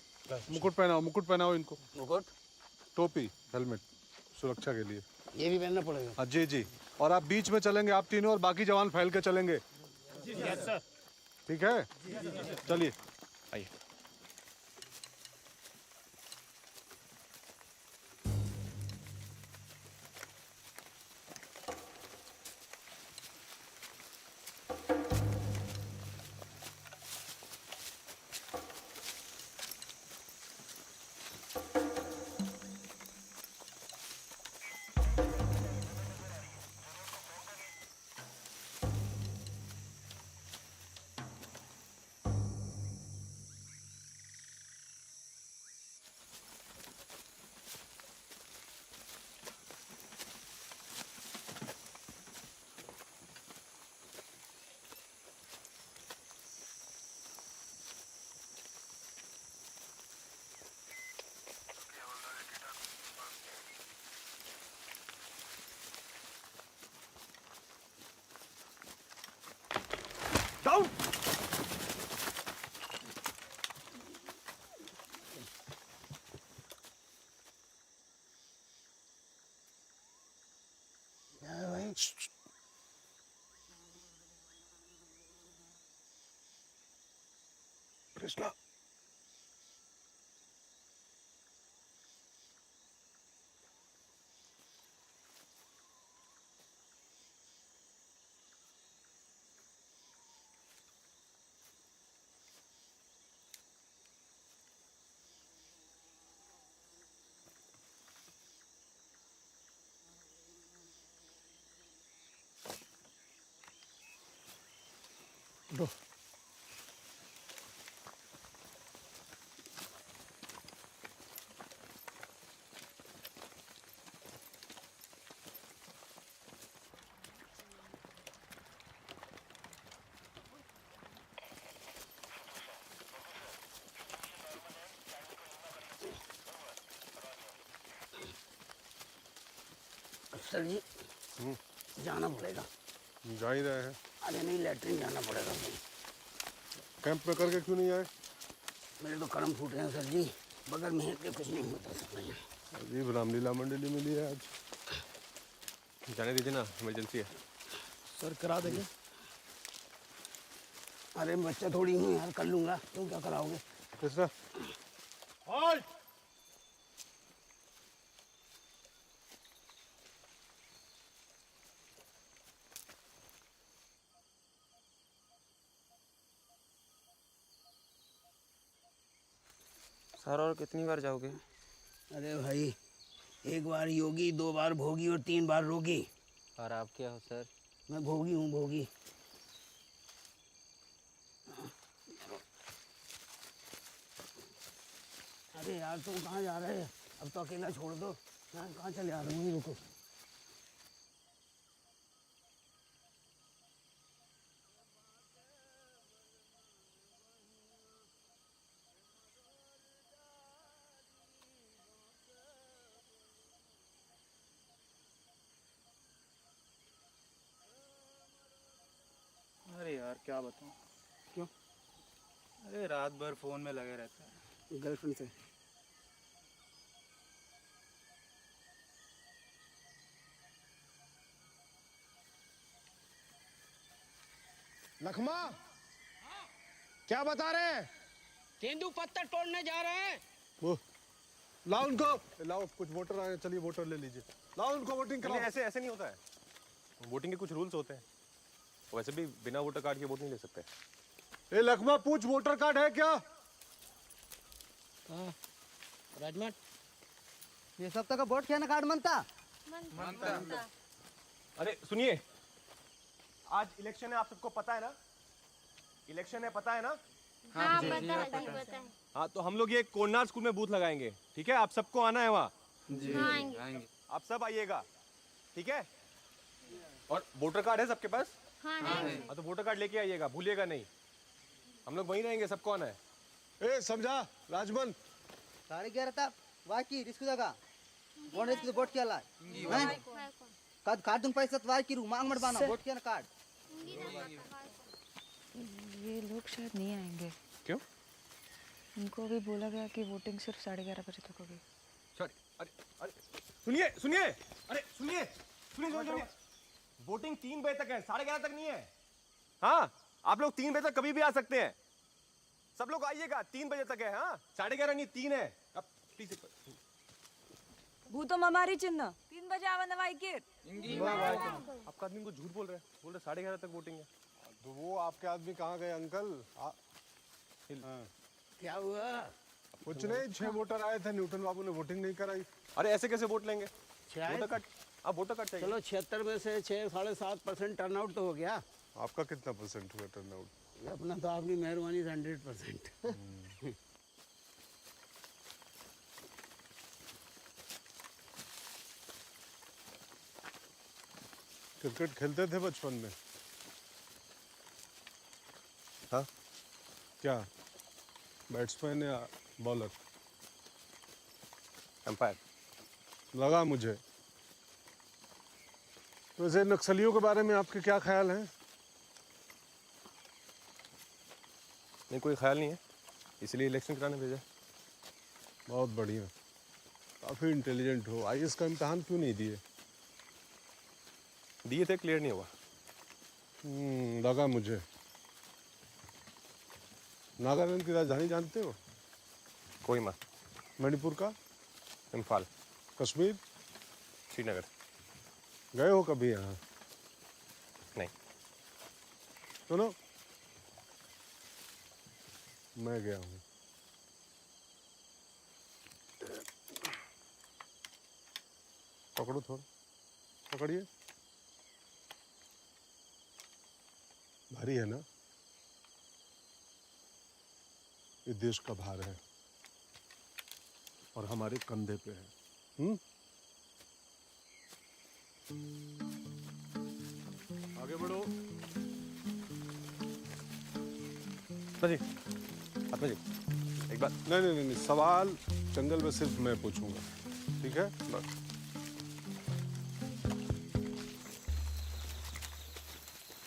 Speaker 6: मुकुट पहनाओ इनको।
Speaker 11: मुकुट,
Speaker 6: टोपी, हेलमेट, सुरक्षा के लिए।
Speaker 11: ये भी पहनना पड़ेगा?
Speaker 6: हाँ जी जी। और आप बीच में चलेंगे, आप तीनों, और बाकी जवान फैल के चलेंगे।
Speaker 11: Yes sir.
Speaker 6: ठीक है, चलिए
Speaker 1: आइए।
Speaker 6: कृष्णा। उठो।
Speaker 11: सर जी जाना पड़ेगा।
Speaker 6: जा ही रहे हैं।
Speaker 11: अरे नहीं, लेटरिन जाना पड़ेगा।
Speaker 6: कैंप में करके क्यों नहीं आए?
Speaker 11: मेरे तो कर्म फूट रहे हैं सर जी, बगैर मेहनत के कुछ नहीं होता सर जी।
Speaker 6: अजीब रामलीला मंडली मिली है आज।
Speaker 1: जाने दीजिए ना, इमरजेंसी है।
Speaker 17: सर करा देंगे।
Speaker 11: अरे बच्चा थोड़ी हूँ यार, कर लूँगा। तुम क्या कराओगे?
Speaker 6: कृष्णा
Speaker 20: सर और कितनी बार जाओगे?
Speaker 11: अरे भाई, एक बार योगी, 2 बार भोगी और 3 बार रोगी।
Speaker 20: और आप क्या हो सर?
Speaker 11: मैं भोगी हूँ, भोगी। अरे यार तुम कहाँ जा रहे हैं? अब तो अकेला छोड़ दो। यार कहाँ चले आ रहे हो? रुको।
Speaker 10: अरे यार क्या बताऊं।
Speaker 17: क्यों?
Speaker 10: अरे रात भर फोन में लगे रहता है।
Speaker 17: गर्लफ्रेंड से? लखमा क्या बता रहे हैं?
Speaker 11: तेंदू पत्ता तोड़ने जा रहे हैं।
Speaker 6: वो लाओ उनको, लाओ कुछ वोटर आए, चलिए वोटर ले लीजिए। लाओ उनको वोटिंग कराओ।
Speaker 1: ऐसे ऐसे नहीं होता है, वोटिंग के कुछ रूल्स होते हैं। वैसे भी बिना वोटर कार्ड के वोट नहीं ले सकते।
Speaker 6: ए लखमा पूछ, वोटर कार्ड है क्या?
Speaker 11: राजमट
Speaker 18: ये सब तक वोट क्या ना कार्ड मनता?
Speaker 1: अरे सुनिए, आज इलेक्शन है, आप सबको पता है ना? इलेक्शन है, पता है ना?
Speaker 21: हाँ, पता है।
Speaker 1: हाँ, तो हम लोग ये कोरनार स्कूल में बूथ लगाएंगे, ठीक है? आप सबको आना है वहाँ।
Speaker 21: हाँ, आएंगे।
Speaker 1: आप सब आइएगा, ठीक है? और वोटर कार्ड है सबके पास?
Speaker 21: हाँ,
Speaker 1: तो वोटर कार्ड लेके आइएगा, भूलिएगा नहीं। हम लोग वहीं रहेंगे, सबको आना है।
Speaker 6: ए समझा राजमन?
Speaker 18: 11:30 था वाकी रिस्क जगह कौन रिस्क वोट क्या ला हैं? कद कार्ड तुम पैसा वाकी रू मांग मत बाना वोट क्या ना कार्ड।
Speaker 2: ये लोग शायद नहीं आएंगे।
Speaker 1: क्यों?
Speaker 2: उनको भी बोला गया कि वोटिंग सिर्फ 11:30 बजे तक होगी।
Speaker 1: सॉरी, अरे सुनिए सुनिए, अरे सुनिए सुनिए सुनिए, वोटिंग 3 बजे तक है, 11:30 तक नहीं है। हाँ, आप लोग 3 बजे तक कभी भी आ सकते हैं। सब लोग आइएगा, 3 बजे तक है। हाँ, 11:30 नहीं, 3 है। अब प्लीज
Speaker 2: भूतो ममारी चिन्ह 3 बजे आवन वाइकिर।
Speaker 1: आपका आदमी को झूठ बोल रहा है, बोल रहे 11:30 तक वोटिंग है।
Speaker 6: तो वो आपके आदमी कहाँ गए अंकल?
Speaker 11: क्या हुआ?
Speaker 6: कुछ नहीं, 6 वोटर आए थे, न्यूटन बाबू ने वोटिंग नहीं कराई।
Speaker 1: अरे ऐसे कैसे वोट लेंगे? वोटर कार्ड, आप वोटर कार्ड चाहिए।
Speaker 11: चलो 76 में से 6-7.5% टर्नआउट तो हो गया।
Speaker 6: आपका कितना परसेंट हुआ टर्नआउट?
Speaker 11: अपना तो आपकी मेहरबानी से 100%।
Speaker 6: क्रिकेट खेलते थे बचपन में?
Speaker 1: हाँ।
Speaker 6: क्या बैट्समैन या बॉलर?
Speaker 1: एम्पायर।
Speaker 6: लगा मुझे। तो वैसे नक्सलियों के बारे में आपके क्या ख्याल हैं?
Speaker 1: नहीं, कोई ख्याल नहीं है, इसलिए इलेक्शन कराने भेजा।
Speaker 6: बहुत बढ़िया, काफ़ी इंटेलिजेंट हो। आईएएस का इम्तहान क्यों नहीं दिए?
Speaker 1: दिए थे, क्लियर नहीं हुआ।
Speaker 6: लगा मुझे। नागालैंड की राजधानी जानते हो?
Speaker 1: कोहिमा।
Speaker 6: मणिपुर का?
Speaker 1: इम्फाल।
Speaker 6: कश्मीर?
Speaker 1: श्रीनगर।
Speaker 6: गए हो कभी यहाँ?
Speaker 1: नहीं।
Speaker 6: सुनो, मैं गया हूँ। पकड़ो थोड़ा, पकड़िए। भारी है ना? ये देश का भार है और हमारे कंधे पे है। आगे बढ़ो।
Speaker 1: जी, आत्मा जी, एक बात।
Speaker 6: नहीं, सवाल जंगल में सिर्फ मैं पूछूंगा, ठीक है? बस।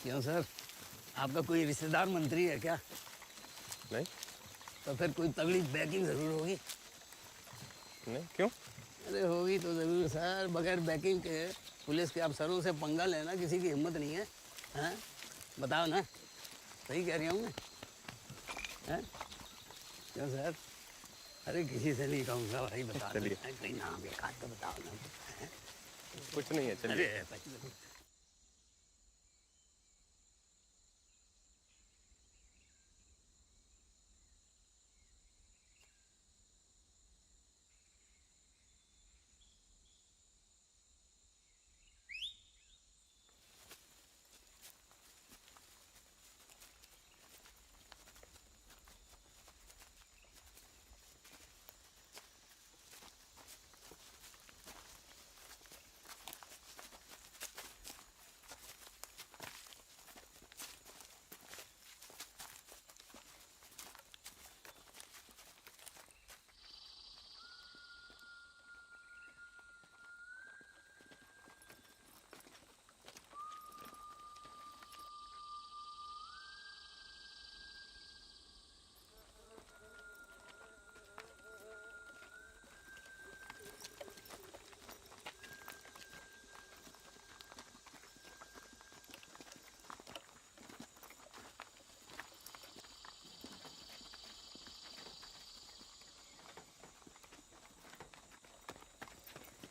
Speaker 11: क्यों सर, आपका कोई रिश्तेदार मंत्री है क्या?
Speaker 1: नहीं।
Speaker 11: तो फिर कोई तगड़ी बैकिंग जरूर होगी।
Speaker 1: नहीं, क्यों?
Speaker 11: अरे होगी तो जरूर सर, बगैर बैकिंग के पुलिस के अफसरों से पंगा लेना किसी की हिम्मत नहीं है। हैं? बताओ ना, सही कह रही हूँ मैं? हैं? क्यों सर? अरे किसी से नहीं कहूँगा भाई, बता दो।
Speaker 1: चलिए।
Speaker 11: कोई नाम एक आध तो बताओ ना। हैं?
Speaker 1: कुछ नहीं है, चलिए।
Speaker 11: अरे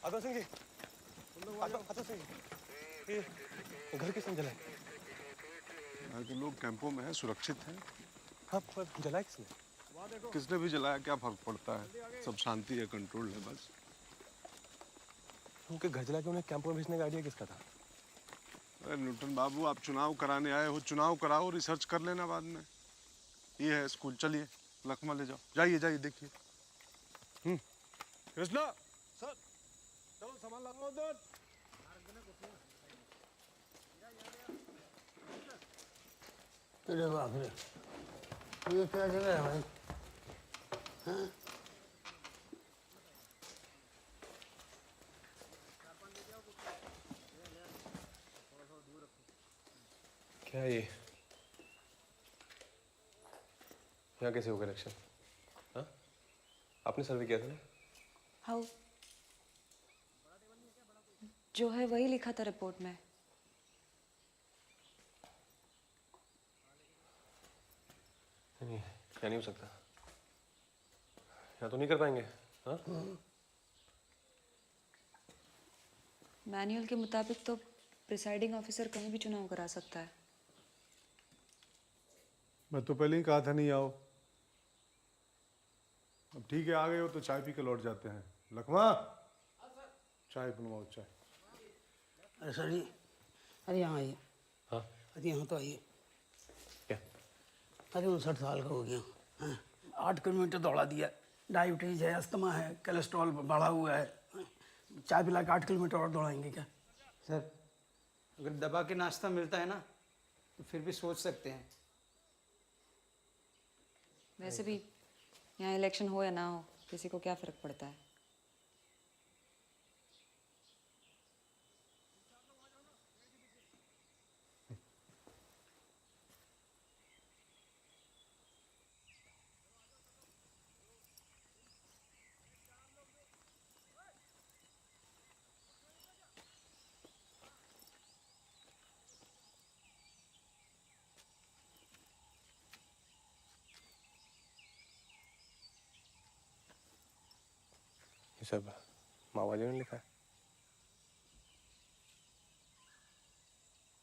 Speaker 1: आत्मा सिंह जी, आत्मा सिंह जी, ये घर किसने जलाया?
Speaker 6: यहाँ के लोग कैंपों में हैं, सुरक्षित हैं।
Speaker 1: हाँ, पर जलाया किसने?
Speaker 6: किसने भी जलाया क्या फर्क पड़ता है? सब शांति है, कंट्रोल है बस।
Speaker 1: उनके घर जला के उन्हें कैंपों में भेजने का आइडिया किसका था?
Speaker 6: अरे न्यूटन बाबू, आप चुनाव कराने आए हो, चुनाव कराओ, रिसर्च कर लेना बाद में। ये है स्कूल, चलिए लखमा ले जाओ। जाइए देखिए। कृष्णा सर, चलो सामान लगाओ उधर।
Speaker 11: अरे बाप रे, ये क्या जगह है भाई? हाँ?
Speaker 1: क्या है ये? यहाँ कैसे होगा इलेक्शन? हाँ? आपने सर्वे किया था ना?
Speaker 2: हाउ? जो है वही लिखा था रिपोर्ट में।
Speaker 1: नहीं, क्या नहीं हो सकता? यहाँ तो नहीं कर पाएंगे। हाँ?
Speaker 2: मैनुअल के मुताबिक तो प्रिसाइडिंग ऑफिसर कहीं भी चुनाव करा सकता है।
Speaker 6: मैं तो पहले ही कहा था नहीं आओ। अब ठीक है, आ गए हो तो चाय पी के लौट जाते हैं। लखमा, चाय बनवाओ चाय।
Speaker 11: अरे सर जी, अरे यहाँ आइए।
Speaker 1: हाँ?
Speaker 11: अरे यहाँ तो आइए।
Speaker 1: क्या?
Speaker 11: अरे 59 साल का हो गया। हाँ? 8 किलोमीटर दौड़ा दिया। डायबिटीज है, अस्थमा है, कोलेस्ट्रॉल बढ़ा हुआ है। चाय पिला के 8 किलोमीटर और दौड़ाएंगे क्या?
Speaker 20: सर, अगर दबा के नाश्ता मिलता है ना तो फिर भी सोच सकते हैं।
Speaker 2: वैसे भी यहाँ इलेक्शन हो या ना हो, किसी को क्या फर्क पड़ता है?
Speaker 1: ये सब माओवादियों ने लिखा है।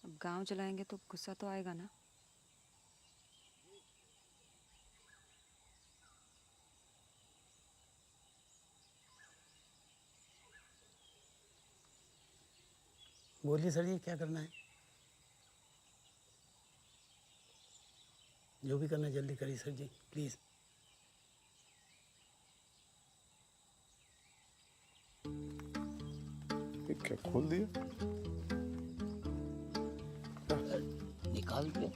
Speaker 2: अब गांव चलाएंगे तो गुस्सा तो आएगा ना।
Speaker 11: बोलिए सर जी, क्या करना है? जो भी करना है जल्दी करिए सर जी, प्लीज़।
Speaker 6: ये क्या खोल दिया?
Speaker 11: निकाल दिया।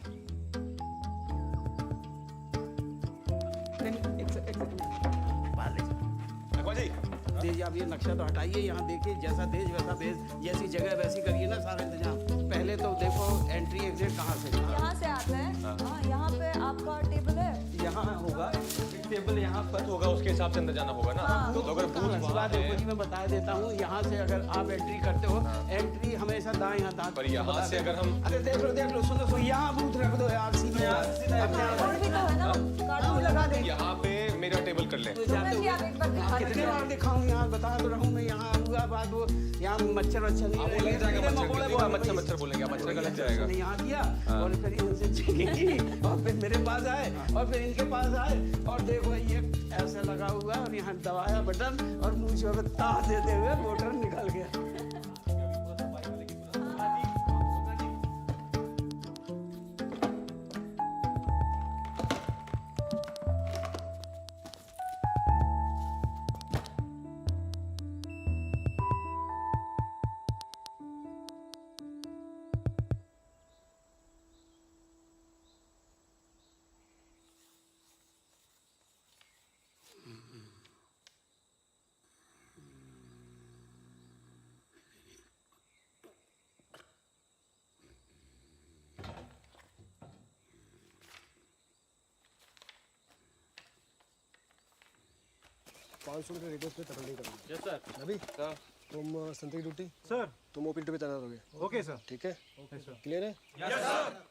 Speaker 20: देश, आप ये नक्शा तो हटाइए, यहाँ देखिए जैसा देश वैसा भेज, जैसी जगह वैसी करिए ना सारा इंतजाम। पहले तो देखो एंट्री एग्जिट कहाँ से,
Speaker 2: यहाँ से आता है। हाँ, यहाँ पे आपका टेबल है।
Speaker 20: यहाँ होगा टेबल, यहाँ पर
Speaker 1: होगा, उसके हिसाब से अंदर जाना होगा ना। तो अगर बूथ वहाँ
Speaker 20: देखो जी, मैं बता देता हूँ, यहाँ से अगर आप एंट्री करते हो, एंट्री हमेशा दाएं हाथ दांत।
Speaker 1: पर यहाँ से अगर हम,
Speaker 20: अरे देख लो सुनो, तो यहाँ बूथ रख दो यार, सीधे लगा दे।
Speaker 1: यहाँ पे मेरा टेबल कर ले।
Speaker 20: कितने बार दिखाऊं, यहाँ बता तो रहा हूँ मैं, यहाँ आऊँगा बाद वो यहाँ मच्छर वच्छर नहीं
Speaker 1: जाएगा, मच्छर बोलेंगे, मच्छर का लग जाएगा।
Speaker 20: यहाँ किया और फिर इनसे चेकिंग की और फिर मेरे पास आए और फिर इनके पास आए और देखो ये ऐसा लगा हुआ और यहाँ दबाया बटन और मुँह से तार देते हुए वोटर निकल गया।
Speaker 17: ₹500 रेडियो पे तकलीफ करना।
Speaker 5: Yes sir.
Speaker 17: अभी तुम संतरी ड्यूटी
Speaker 5: सर।
Speaker 17: तुम ओपीडी पे तैनात होगे।
Speaker 5: Okay sir.
Speaker 17: ठीक है,
Speaker 5: ओके सर।
Speaker 17: क्लियर है?
Speaker 5: Yes sir.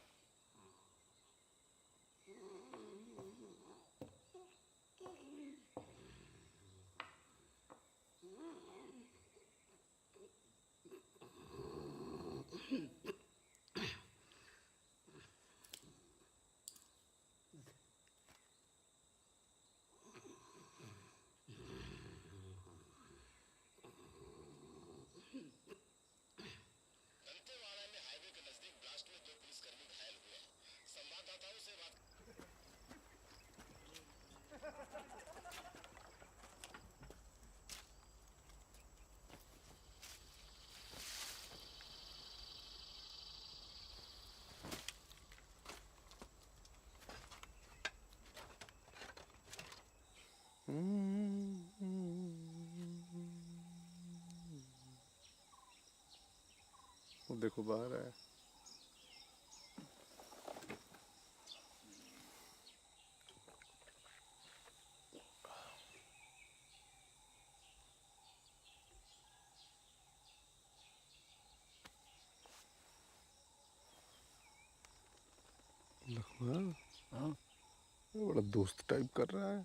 Speaker 6: वो देखो बाहर है। लखमान,
Speaker 11: हाँ,
Speaker 6: ये बड़ा दोस्त टाइप कर रहा है।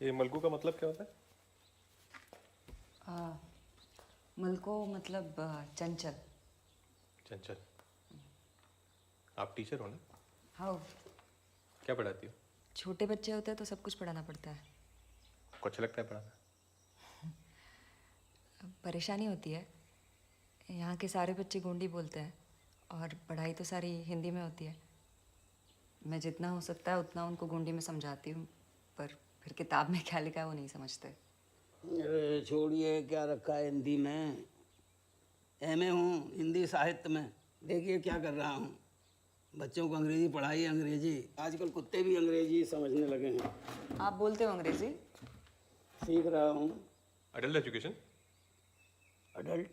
Speaker 1: ये मलकू का मतलब क्या होता है?
Speaker 2: मलको मतलब चंचल।
Speaker 1: चंचल। आप टीचर हो ना?
Speaker 2: हाँ।
Speaker 1: क्या पढ़ाती हो?
Speaker 2: छोटे बच्चे होते हैं तो सब कुछ पढ़ाना पड़ता है।
Speaker 1: आपको अच्छा लगता है पढ़ाना?
Speaker 2: परेशानी होती है, यहाँ के सारे बच्चे गोंडी बोलते हैं और पढ़ाई तो सारी हिंदी में होती है। मैं जितना हो सकता है उतना उनको गोंडी में समझाती हूँ, पर फिर किताब में क्या लिखा है वो नहीं समझते।
Speaker 11: अरे छोड़िए, क्या रखा है हिंदी में। एमए हूँ हिंदी साहित्य में। देखिए क्या कर रहा हूँ, बच्चों को अंग्रेजी पढ़ाई। अंग्रेजी आजकल कुत्ते भी अंग्रेजी समझने लगे हैं।
Speaker 2: आप बोलते हो अंग्रेजी?
Speaker 11: सीख रहा हूँ।
Speaker 1: Adult education?
Speaker 11: अडल्ट?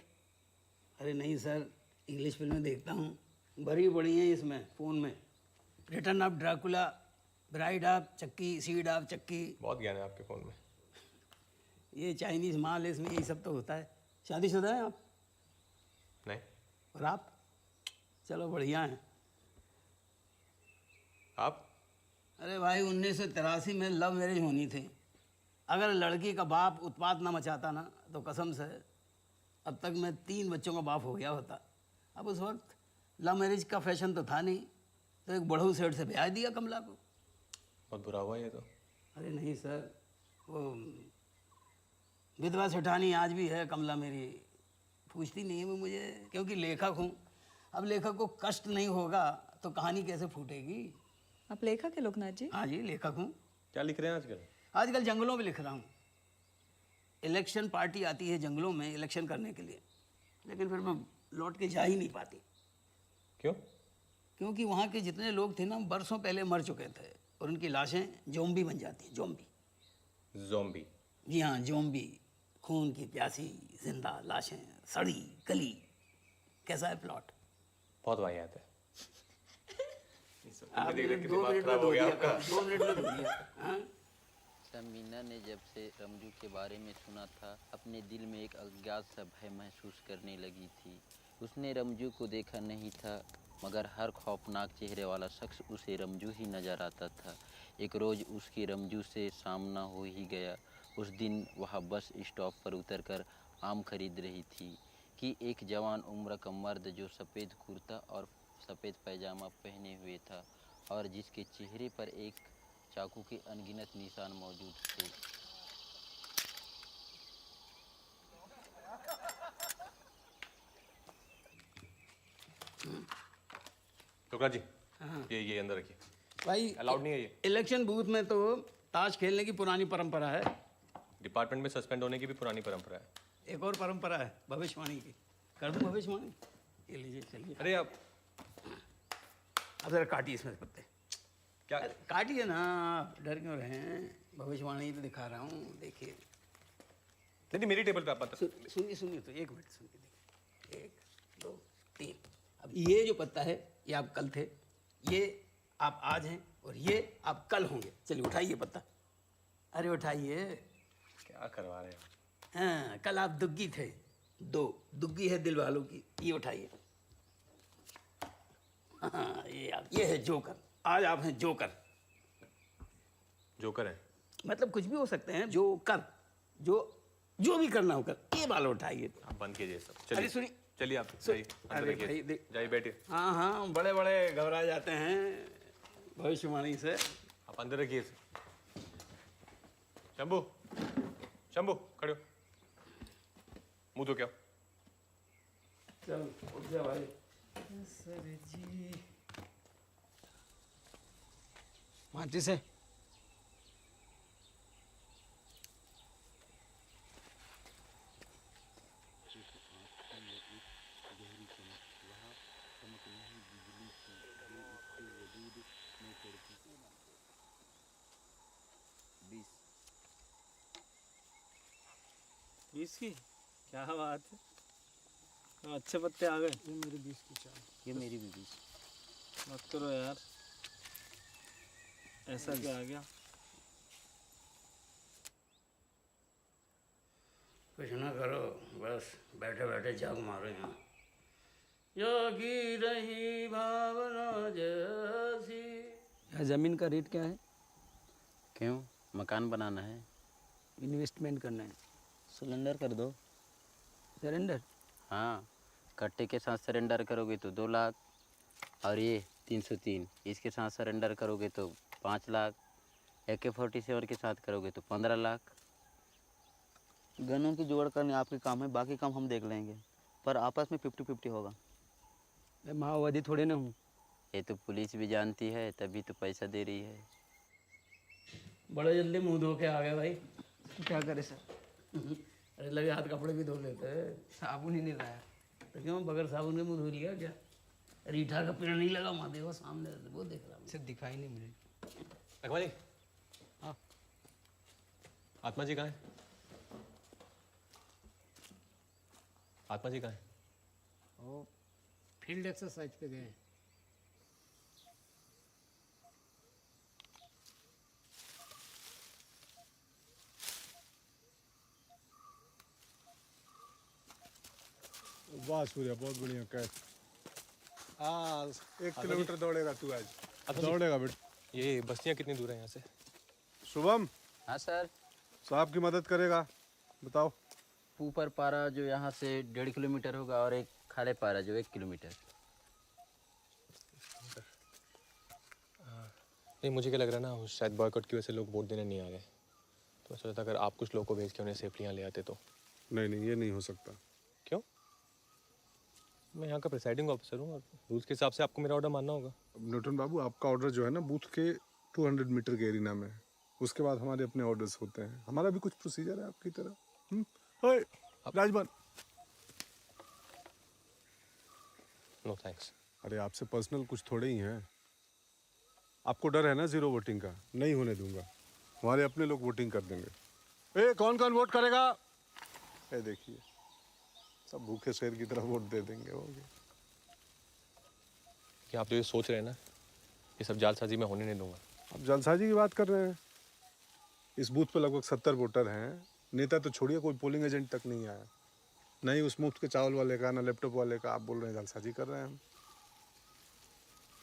Speaker 11: अरे नहीं सर, इंग्लिश फिल्में देखता हूँ, भरी पड़ी हैं इसमें फ़ोन में। Return of Dracula, bride of चक्की, सीड ऑफ चक्की।
Speaker 1: बहुत ज्ञान है आपके फ़ोन में।
Speaker 11: ये चाइनीज़ माल है इसमें, यही सब तो होता है। शादीशुदा हैं आप?
Speaker 1: नहीं।
Speaker 11: और आप? चलो बढ़िया है।
Speaker 1: आप?
Speaker 11: अरे भाई 1983 में लव मैरिज होनी थी। अगर लड़की का बाप उत्पात ना मचाता ना तो कसम से अब तक मैं 3 बच्चों का बाप हो गया होता। अब उस वक्त लव मैरिज का फैशन तो था नहीं, तो एक बढ़ऊ सेठ से ब्याह दिया कमला को।
Speaker 1: बहुत बुरा हुआ ये तो।
Speaker 11: अरे नहीं सर, वो विधवा सेठानी आज भी है कमला मेरी, पूछती नहीं है वो मुझे, क्योंकि लेखक हूँ। अब लेखक को कष्ट नहीं होगा तो कहानी कैसे फूटेगी।
Speaker 2: आप लेखक है लोकनाथ जी?
Speaker 11: हाँ जी लेखक हूँ।
Speaker 1: क्या लिख रहे हैं आजकल?
Speaker 11: आजकल जंगलों में लिख रहा हूँ। इलेक्शन पार्टी आती है जंगलों में इलेक्शन करने के लिए, लेकिन फिर मैं लौट के जा ही नहीं पाती।
Speaker 1: क्यों?
Speaker 11: क्योंकि वहाँ के जितने लोग थे ना बरसों पहले मर चुके थे और उनकी लाशें जोम्बी बन जाती हैं। जोम्बी।
Speaker 1: ज़ॉम्बी?
Speaker 11: जी हाँ, जोम्बी। खून की प्यासी जिंदा लाशें, सड़ी गली। कैसा है प्लॉट?
Speaker 1: बहुत वाहियात है।
Speaker 11: आपने 2 मिनट में धो दिया, 2 मिनट में धो दिया। हाँ?
Speaker 15: मीना ने जब से रमजू के बारे में सुना था अपने दिल में एक अज्ञात सा भय महसूस करने लगी थी। उसने रमजू को देखा नहीं था, मगर हर खौफनाक चेहरे वाला शख्स उसे रमजू ही नजर आता था। एक रोज़ उसकी रमजू से सामना हो ही गया। उस दिन वह बस स्टॉप पर उतरकर आम खरीद रही थी कि एक जवान उम्र का मर्द जो सफ़ेद कुर्ता और सफ़ेद पैजामा पहने हुए था और जिसके चेहरे पर एक चाकू के अनगिनत निशान मौजूद थे।
Speaker 1: टोकरा जी,
Speaker 11: हाँ।
Speaker 1: ये अंदर रखिए।
Speaker 11: भाई
Speaker 1: अलाउड नहीं है ये।
Speaker 11: इलेक्शन बूथ में तो ताश खेलने की पुरानी परंपरा है।
Speaker 1: डिपार्टमेंट में सस्पेंड होने की भी पुरानी परंपरा है।
Speaker 11: एक और परंपरा है भविष्यवाणी की। कर दूं भविष्यवाणी? ये लीजिए, चलिए।
Speaker 1: अरे आप
Speaker 11: अब जरा काटिए इसमें पत्ते।
Speaker 1: क्या?
Speaker 11: काटिए ना, आप डर क्यों रहे हैं? भविष्यवाणी तो दिखा रहा हूँ, देखिए।
Speaker 1: नहीं, मेरी टेबल पे आप पता।
Speaker 11: सुनिए सुनिए तो, एक मिनट सुनिए, देखिए। 1 2 3। अब ये जो पत्ता है ये आप कल थे, ये आप आज हैं और ये आप कल होंगे। चलिए उठाइए पत्ता। अरे उठाइए।
Speaker 1: क्या करवा रहे हैं?
Speaker 11: हाँ, कल आप दुग्गी थे। 2 दुग्गी है दिल वालों की। ये उठाइए। हाँ, ये है जोकर। आज आप हैं जोकर।
Speaker 1: जोकर है?
Speaker 11: मतलब कुछ भी हो सकते हैं। जोकर, जो भी करना होकर। ये बाल उठाइए।
Speaker 1: आप बंद कीजिए सब।
Speaker 11: अरे
Speaker 1: चलिए
Speaker 11: सुनिए,
Speaker 1: चलिए आप जाइए, अंदर
Speaker 11: अरे
Speaker 1: रखिए।
Speaker 11: भाई,
Speaker 1: जाइए बैठिए।
Speaker 11: हाँ हाँ, बड़े बड़े घबरा जाते हैं भविष्यवाणी से।
Speaker 1: आप अंदर रखिए इसे। शंभू, शंभू खड़े हो, मुंह धो क्या?
Speaker 11: चल उठ जा भाई। सर जी माटी से
Speaker 20: बीस की क्या बात है, तो अच्छे पत्ते आ गए।
Speaker 11: ये मेरी 20 की चाय।
Speaker 15: ये मेरी भी 20।
Speaker 20: मत करो यार, ऐसा क्या आ गया?
Speaker 11: कुछ ना करो, बस बैठे बैठे जाग मारो यहाँ। जागी रही भावना जैसी। यहाँ ज़मीन का रेट क्या है?
Speaker 15: क्यों, मकान बनाना है?
Speaker 11: इन्वेस्टमेंट करना है।
Speaker 15: सरेंडर कर दो।
Speaker 11: सरेंडर?
Speaker 15: हाँ, कट्टे के साथ सरेंडर करोगे तो 2 लाख, और ये 303 इसके साथ सरेंडर करोगे तो 5 लाख, AK-47 के साथ करोगे तो 15 लाख। गनों की जुगाड़ करने आपके काम है, बाकी काम हम देख लेंगे, पर आपस में 50-50 होगा।
Speaker 11: मैं माओवादी थोड़े ना हूँ।
Speaker 15: ये तो पुलिस भी जानती है, तभी तो पैसा दे रही है।
Speaker 11: बड़ा जल्दी मुंह धो के आ गए भाई। तो क्या करे सर? अरे लगे हाथ कपड़े भी धो लेते हैं। साबुन ही नहीं लाया तो क्यों बगैर साबुन के मुंह धो लिया क्या? रीठा का पेड़ नहीं लगा वहाँ, देखो सामने, वो देख रहा हूँ। सर दिखाई नहीं मुझे।
Speaker 1: अकबर जी।
Speaker 11: हाँ।
Speaker 1: आत्मा जी कहाँ है? आत्मा जी कहाँ है?
Speaker 20: वो फील्ड एक्सरसाइज पे गए।
Speaker 6: वाह सूर्या, बहुत बढ़िया कैच। हाँ, 1 किलोमीटर दौड़ेगा तू आज। दौड़ेगा बेटा।
Speaker 1: ये बस्तियाँ कितनी दूर है यहाँ से?
Speaker 6: शुभम।
Speaker 15: हाँ सर।
Speaker 6: साहब की मदद करेगा, बताओ।
Speaker 15: ऊपर पारा जो यहाँ से 1.5 किलोमीटर होगा और एक खाले पारा जो 1 किलोमीटर।
Speaker 1: नहीं, मुझे क्या लग रहा है ना, शायद बॉयकॉट की वजह से लोग वोट देने नहीं आ रहे। तो ऐसा लगता अगर आप कुछ लोगों को भेज के उन्हें सेफली यहाँ ले आते तो।
Speaker 6: नहीं, ये नहीं हो सकता।
Speaker 1: क्यों? मैं यहाँ का प्रिसाइडिंग ऑफिसर हूँ और रूल्स के हिसाब से आपको मेरा ऑर्डर मानना होगा।
Speaker 6: न्यूटन बाबू, आपका ऑर्डर जो है ना बूथ के 200 मीटर के एरिया में है। उसके बाद हमारे अपने ऑर्डर्स होते हैं। हमारा भी कुछ प्रोसीजर है आपकी तरह। ओए राजमान।
Speaker 1: No thanks.
Speaker 6: अरे आपसे पर्सनल कुछ थोड़े ही हैं। आपको डर है ना जीरो वोटिंग का? नहीं होने दूंगा। हमारे अपने लोग वोटिंग कर देंगे। कौन कौन वोट करेगा? देखिए, सब भूखे शेर की तरह वोट दे देंगे। हो गया।
Speaker 1: कि आप जो ये सोच रहे हैं ना, ये सब जालसाजी मैं होने नहीं दूंगा।
Speaker 6: आप जालसाजी की बात कर रहे हैं? इस बूथ पे लगभग 70 वोटर हैं। नेता तो छोड़िए, कोई पोलिंग एजेंट तक नहीं आया। नहीं उस मुफ्त के चावल वाले का, ना लैपटॉप वाले का। आप बोल रहे हैं जालसाजी कर रहे हैं हम?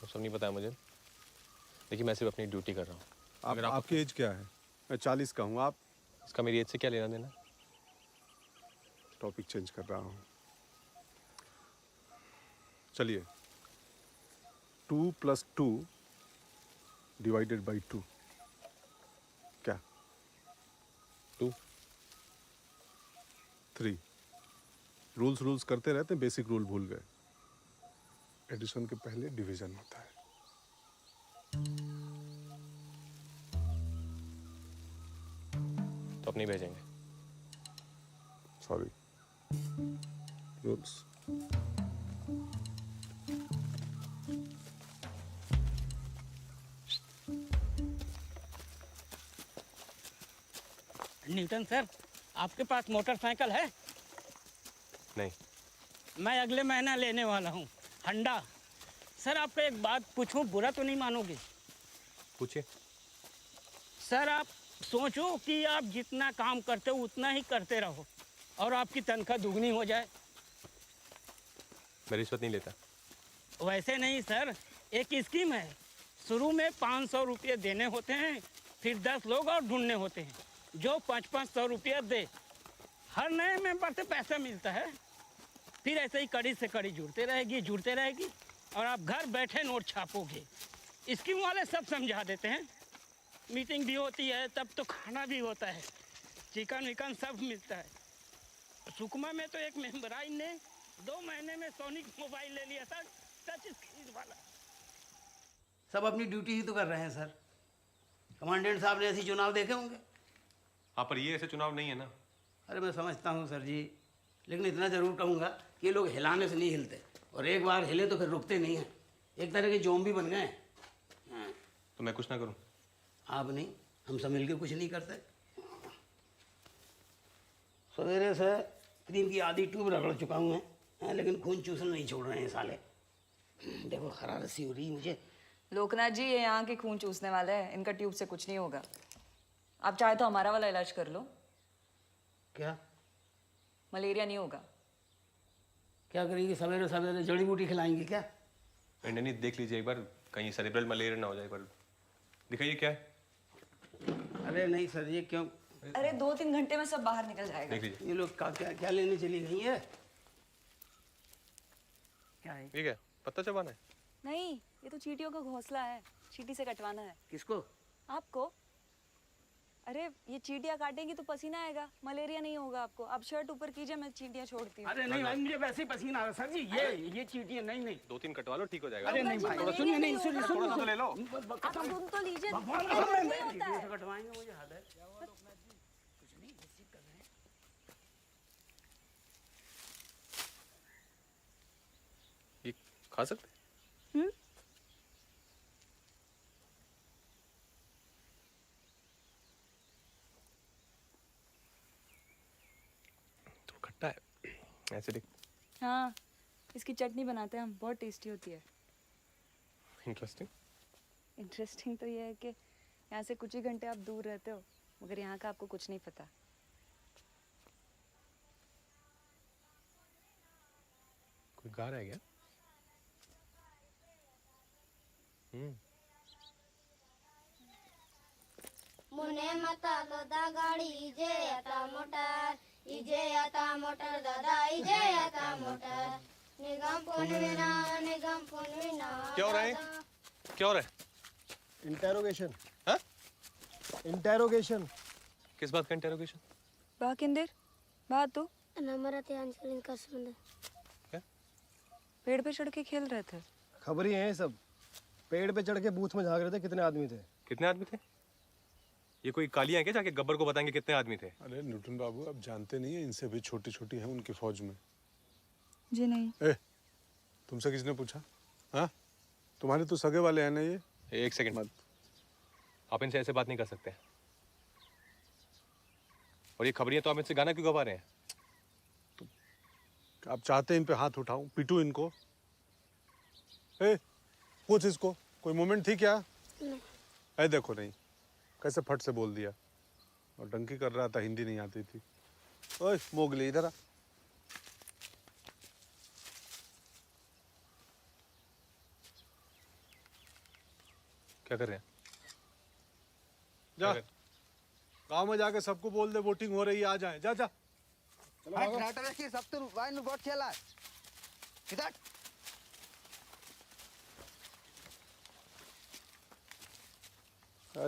Speaker 1: वो सब नहीं पता है मुझे। देखिए, मैं सिर्फ अपनी ड्यूटी कर रहा हूँ।
Speaker 6: आपकी एज क्या है? मैं 40 का हूँ। आप?
Speaker 1: इसका मेरी एज से क्या लेना देना?
Speaker 6: टॉपिक चेंज कर रहा हूँ। चलिए, 2 + 2 / 2 क्या?
Speaker 1: 2
Speaker 6: 3। रूल्स करते रहते हैं, बेसिक रूल भूल गए। एडिशन के पहले डिवीजन होता है।
Speaker 1: तो अब नहीं भेजेंगे।
Speaker 6: सॉरी। रूल्स।
Speaker 20: न्यूटन सर, आपके पास मोटरसाइकिल है?
Speaker 1: नहीं।
Speaker 20: मैं अगले महीना लेने वाला हूँ हंडा। सर आपको एक बात पूछूं, बुरा तो नहीं मानोगे?
Speaker 1: पूछिए।
Speaker 20: सर आप सोचो कि आप जितना काम करते हो उतना ही करते रहो और आपकी तनख्वाह दुगनी हो जाए।
Speaker 1: मैं रिश्वत नहीं लेता।
Speaker 20: वैसे नहीं सर, एक स्कीम है। शुरू में 500 रुपये देने होते हैं, फिर 10 लोग और ढूंढने होते हैं जो 500 रुपये दे। हर नए मेंबर से पैसा मिलता है। फिर ऐसे ही कड़ी से कड़ी जुड़ते रहेगी और आप घर बैठे नोट छापोगे। स्कीम वाले सब समझा देते हैं। मीटिंग भी होती है, तब तो खाना भी होता है, चिकन विकन सब मिलता है। सुकमा में तो एक मेम्बराइन ने 2 महीने में सोनी मोबाइल ले लिया था, टच स्क्रीन वाला।
Speaker 11: सब अपनी ड्यूटी ही तो कर रहे हैं सर। कमांडेंट साहब ने ऐसे चुनाव देखे होंगे।
Speaker 1: हाँ, पर ये ऐसे चुनाव नहीं है ना।
Speaker 11: अरे मैं समझता हूँ सर जी, लेकिन इतना ज़रूर कहूँगा कि ये लोग हिलाने से नहीं हिलते, और एक बार हिले तो फिर रुकते नहीं हैं। एक तरह के जोम्बी बन गए हैं।
Speaker 1: तो मैं कुछ ना करूँ?
Speaker 11: आप नहीं, हम सब मिलकर कुछ नहीं करते। सवेरे से क्रीम की आधी ट्यूब रगड़ चुका हूँ मैं, लेकिन खून चूसना नहीं छोड़ रहे हैं साले। देखो हरारत सी हो रही है मुझे।
Speaker 2: लोकनाथ जी, ये यहाँ के खून चूसने वाले हैं, इनका ट्यूब से कुछ नहीं होगा। आप चाहे तो हमारा वाला इलाज कर लो।
Speaker 11: क्या?
Speaker 2: मलेरिया नहीं होगा।
Speaker 11: क्या करेंगी? सवेरे सवेरे जड़ी बूटी खिलाएंगी क्या?
Speaker 1: नहीं, देख लीजिए एक बार, कहीं सेरेब्रल मलेरिया ना हो जाए। पर दिखाइए क्या है।
Speaker 11: अरे नहीं सर, ये क्यों?
Speaker 2: अरे 2-3 घंटे में सब बाहर निकल जाएगा।
Speaker 1: देख लीजिए।
Speaker 11: ये लोग क्या लेने चली गई है?
Speaker 20: क्या है?
Speaker 1: ठीक है, पत्ता चबाना है।
Speaker 2: नहीं, ये तो चींटियों का घोंसला है, चींटी से कटवाना है।
Speaker 11: किसको?
Speaker 2: आपको। अरे ये चींटियां काटेंगी तो पसीना आएगा, मलेरिया नहीं होगा आपको। आप शर्ट ऊपर कीजिए, मैं चींटियां छोड़ती हूँ।
Speaker 20: अरे नहीं भाई, मुझे वैसे ही पसीना आ रहा सर जी। ये चींटियां नहीं।
Speaker 1: 2-3 कटवा लो, ठीक हो जाएगा।
Speaker 20: अरे नहीं भाई, सुनिए नहीं, सुनिए
Speaker 1: थोड़ा सा तो ले लो।
Speaker 2: आप सुन तो लीजिए।
Speaker 11: कटवाएंगे मुझे हद है।
Speaker 1: ये खा सकते? तो खट्टा है, एसिडिक।
Speaker 2: हाँ, इसकी चटनी बनाते हैं हम, बहुत टेस्टी होती है। इंटरेस्टिंग तो ये है कि यहाँ से कुछ ही घंटे आप दूर रहते हो, मगर यहाँ का आपको कुछ नहीं पता।
Speaker 1: कोई गा रहा है क्या?
Speaker 21: मुने मता दादा गाड़ी इजे आता मोटर दादा इजे आता मोटर निगम पुनविना
Speaker 1: क्या हो रहा है? क्या हो रहा है?
Speaker 17: इंटेरोगेशन। हाँ? इंटेरोगेशन।
Speaker 1: किस बात का इंटेरोगेशन?
Speaker 2: बा किंदेर बा तू
Speaker 21: नंबर अंचल का संबंध
Speaker 2: पेड़ पे चढ़ के खेल रहे थे।
Speaker 17: खबर ही है ये सब। पेड़ पे चढ़ के बूथ में झाग रहे थे। कितने आदमी थे?
Speaker 1: कितने आदमी थे? ये कोई कालियां हैं क्या जाके गब्बर को बताएंगे कितने आदमी थे?
Speaker 6: अरे न्यूटन बाबू अब जानते नहीं है, इनसे भी छोटी छोटी है उनकी फौज में।
Speaker 2: जी नहीं।
Speaker 6: ए, तुमसे किसने पूछा? हाँ, तुम्हारे तो सगे वाले हैं ना ये।
Speaker 1: एक सेकंड मत, आप इनसे ऐसे बात नहीं कर सकते। और ये खबरियां तो आप इनसे गाना क्यों गवा रहे हैं?
Speaker 6: आप चाहते हैं इन पे हाथ उठाऊं, पीटूं इनको? ए, पूछ इसको, कोई मोमेंट थी क्या? नहीं। देखो नहीं, कैसे फट से बोल दिया। और डंकी कर रहा था, हिंदी नहीं आती थी। ओए मोगली इधर आ।
Speaker 1: क्या कर रहे हैं?
Speaker 6: जा गांव में जाके सबको बोल दे वोटिंग हो रही है, आ जाए। जा जा।
Speaker 18: सब तो वाइन वोट खेला किधर?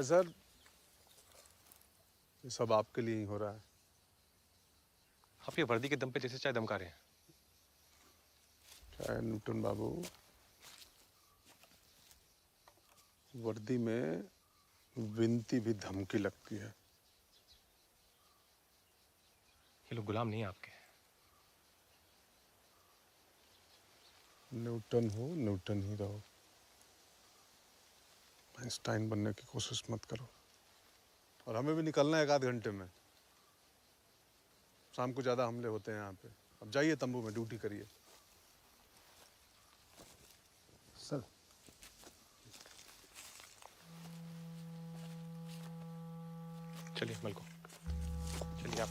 Speaker 6: सर ये सब आपके लिए ही हो रहा है।
Speaker 1: आप ये वर्दी के दम पे जैसे चाय धमका रहे हैं।
Speaker 6: क्या है न्यूटन बाबू, वर्दी में विनती भी धमकी लगती है।
Speaker 1: ये लोग गुलाम नहीं है आपके।
Speaker 6: न्यूटन हो, न्यूटन ही रहो। आइंस्टाइन बनने की कोशिश मत करो। और हमें भी निकलना है 1 आध घंटे में। शाम को ज़्यादा हमले होते हैं यहाँ पे। अब जाइए तंबू में ड्यूटी करिए।
Speaker 17: सर
Speaker 1: चलिए मलको, चलिए आप।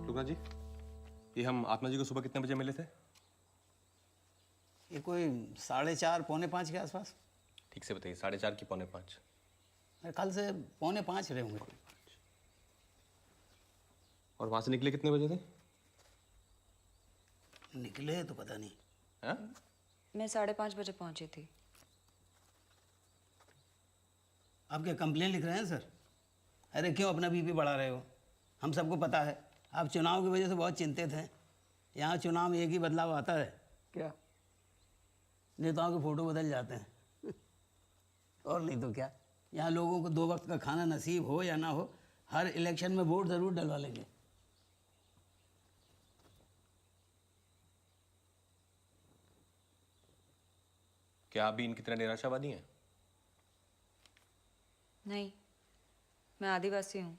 Speaker 1: रुकना जी, ये हम आत्मा जी को सुबह कितने बजे मिले थे?
Speaker 11: ये कोई 4:30 पौने 5 के आसपास।
Speaker 1: ठीक से बताइए, 4:30 की 4:45?
Speaker 11: अरे कल से 4:45 रहे होंगे।
Speaker 1: और वहां से निकले कितने बजे थे?
Speaker 11: निकले तो पता नहीं।
Speaker 1: हाँ?
Speaker 2: मैं 5:30 बजे पहुंची थी।
Speaker 11: आप क्या कंप्लेन लिख रहे हैं सर? अरे क्यों अपना बीपी बढ़ा रहे हो? हम सबको पता है आप चुनाव की वजह से बहुत चिंतित हैं। यहाँ चुनाव में एक ही बदलाव आता है। क्या? नेताओं के फोटो बदल जाते हैं। और नहीं तो क्या, यहाँ लोगों को 2 वक्त का खाना नसीब हो या ना हो, हर इलेक्शन में वोट ज़रूर डलवा लेंगे।
Speaker 1: क्या आप भी इनकी तरह निराशावादी हैं?
Speaker 2: नहीं, मैं आदिवासी हूँ।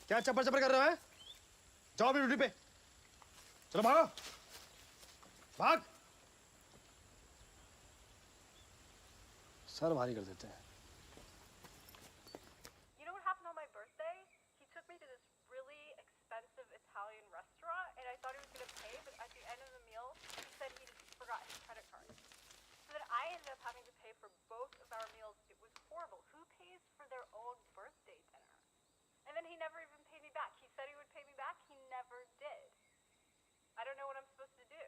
Speaker 17: क्या चप्पल चप्पल कर रहे हो? जाओ भी ड्यूटी पे। चलो भागो, भाग। सर भारी कर देते हैं।
Speaker 8: You know what happened on my birthday? He took me to this really expensive Italian restaurant, and I thought he was going to pay, but at the end of the meal, he said he forgot his credit card. So then I ended up having to pay for both of our meals. It was horrible. Who pays for their own birthday dinner? And then he never even paid me back. He said he would pay me back. He never did. I don't know what I'm supposed to do.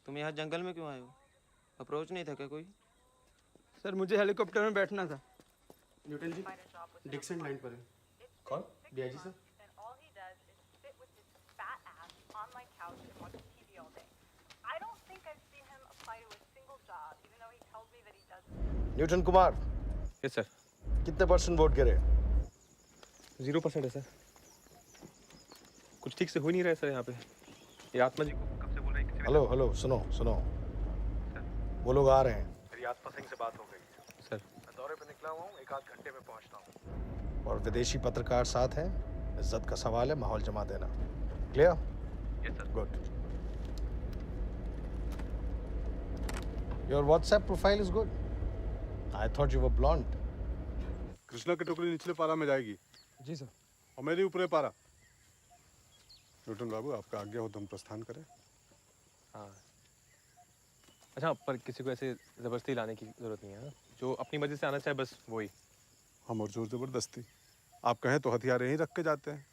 Speaker 15: तुम यहाँ जंगल में क्यों आए हो? Approach नहीं था क्या कोई?
Speaker 13: सर मुझे हेलीकॉप्टर में बैठना था। न्यूटन जी डिक्सन लाइन पर है।
Speaker 1: कौन?
Speaker 13: DIG sir.
Speaker 8: And all he does is sit with his fat ass on my couch and watch TV all day. I don't think I've seen him apply to a single job, even though he tells me that he does.
Speaker 3: Newton Kumar,
Speaker 1: yes sir.
Speaker 3: कितने % vote गिरे?
Speaker 1: 0% है sir. कुछ ठीक से हो नहीं रहा है सर यहाँ पे। ये आत्मा जी को कब से बोल रहे हैं?
Speaker 3: हेलो हेलो, सुनो सुनो, वो लोग आ रहे हैं।
Speaker 6: मेरी आसपास से बात हो गई है
Speaker 1: सर।
Speaker 6: मैं दौरे पे निकला हुआ हूँ, 1 आध घंटे में पहुँचता हूँ।
Speaker 3: और विदेशी पत्रकार साथ हैं। इज्जत का सवाल है, माहौल जमा देना। Clear?
Speaker 1: Yes sir.
Speaker 3: Good. Your WhatsApp profile is good. I thought you were blonde.
Speaker 6: Krishna की टुकड़ी निचले पारा में जाएगी।
Speaker 17: जी सर।
Speaker 6: और मेरी ऊपरे पारा। न्यूटन बाबू, आपका आज्ञा हो तो हम प्रस्थान करें?
Speaker 1: हाँ। अच्छा, पर किसी को ऐसे जबरदस्ती लाने की जरूरत नहीं है ना? जो अपनी मर्जी से आना चाहे बस वही।
Speaker 6: हम और जोर जबरदस्ती? आप कहें तो हथियार यहीं रख के जाते हैं।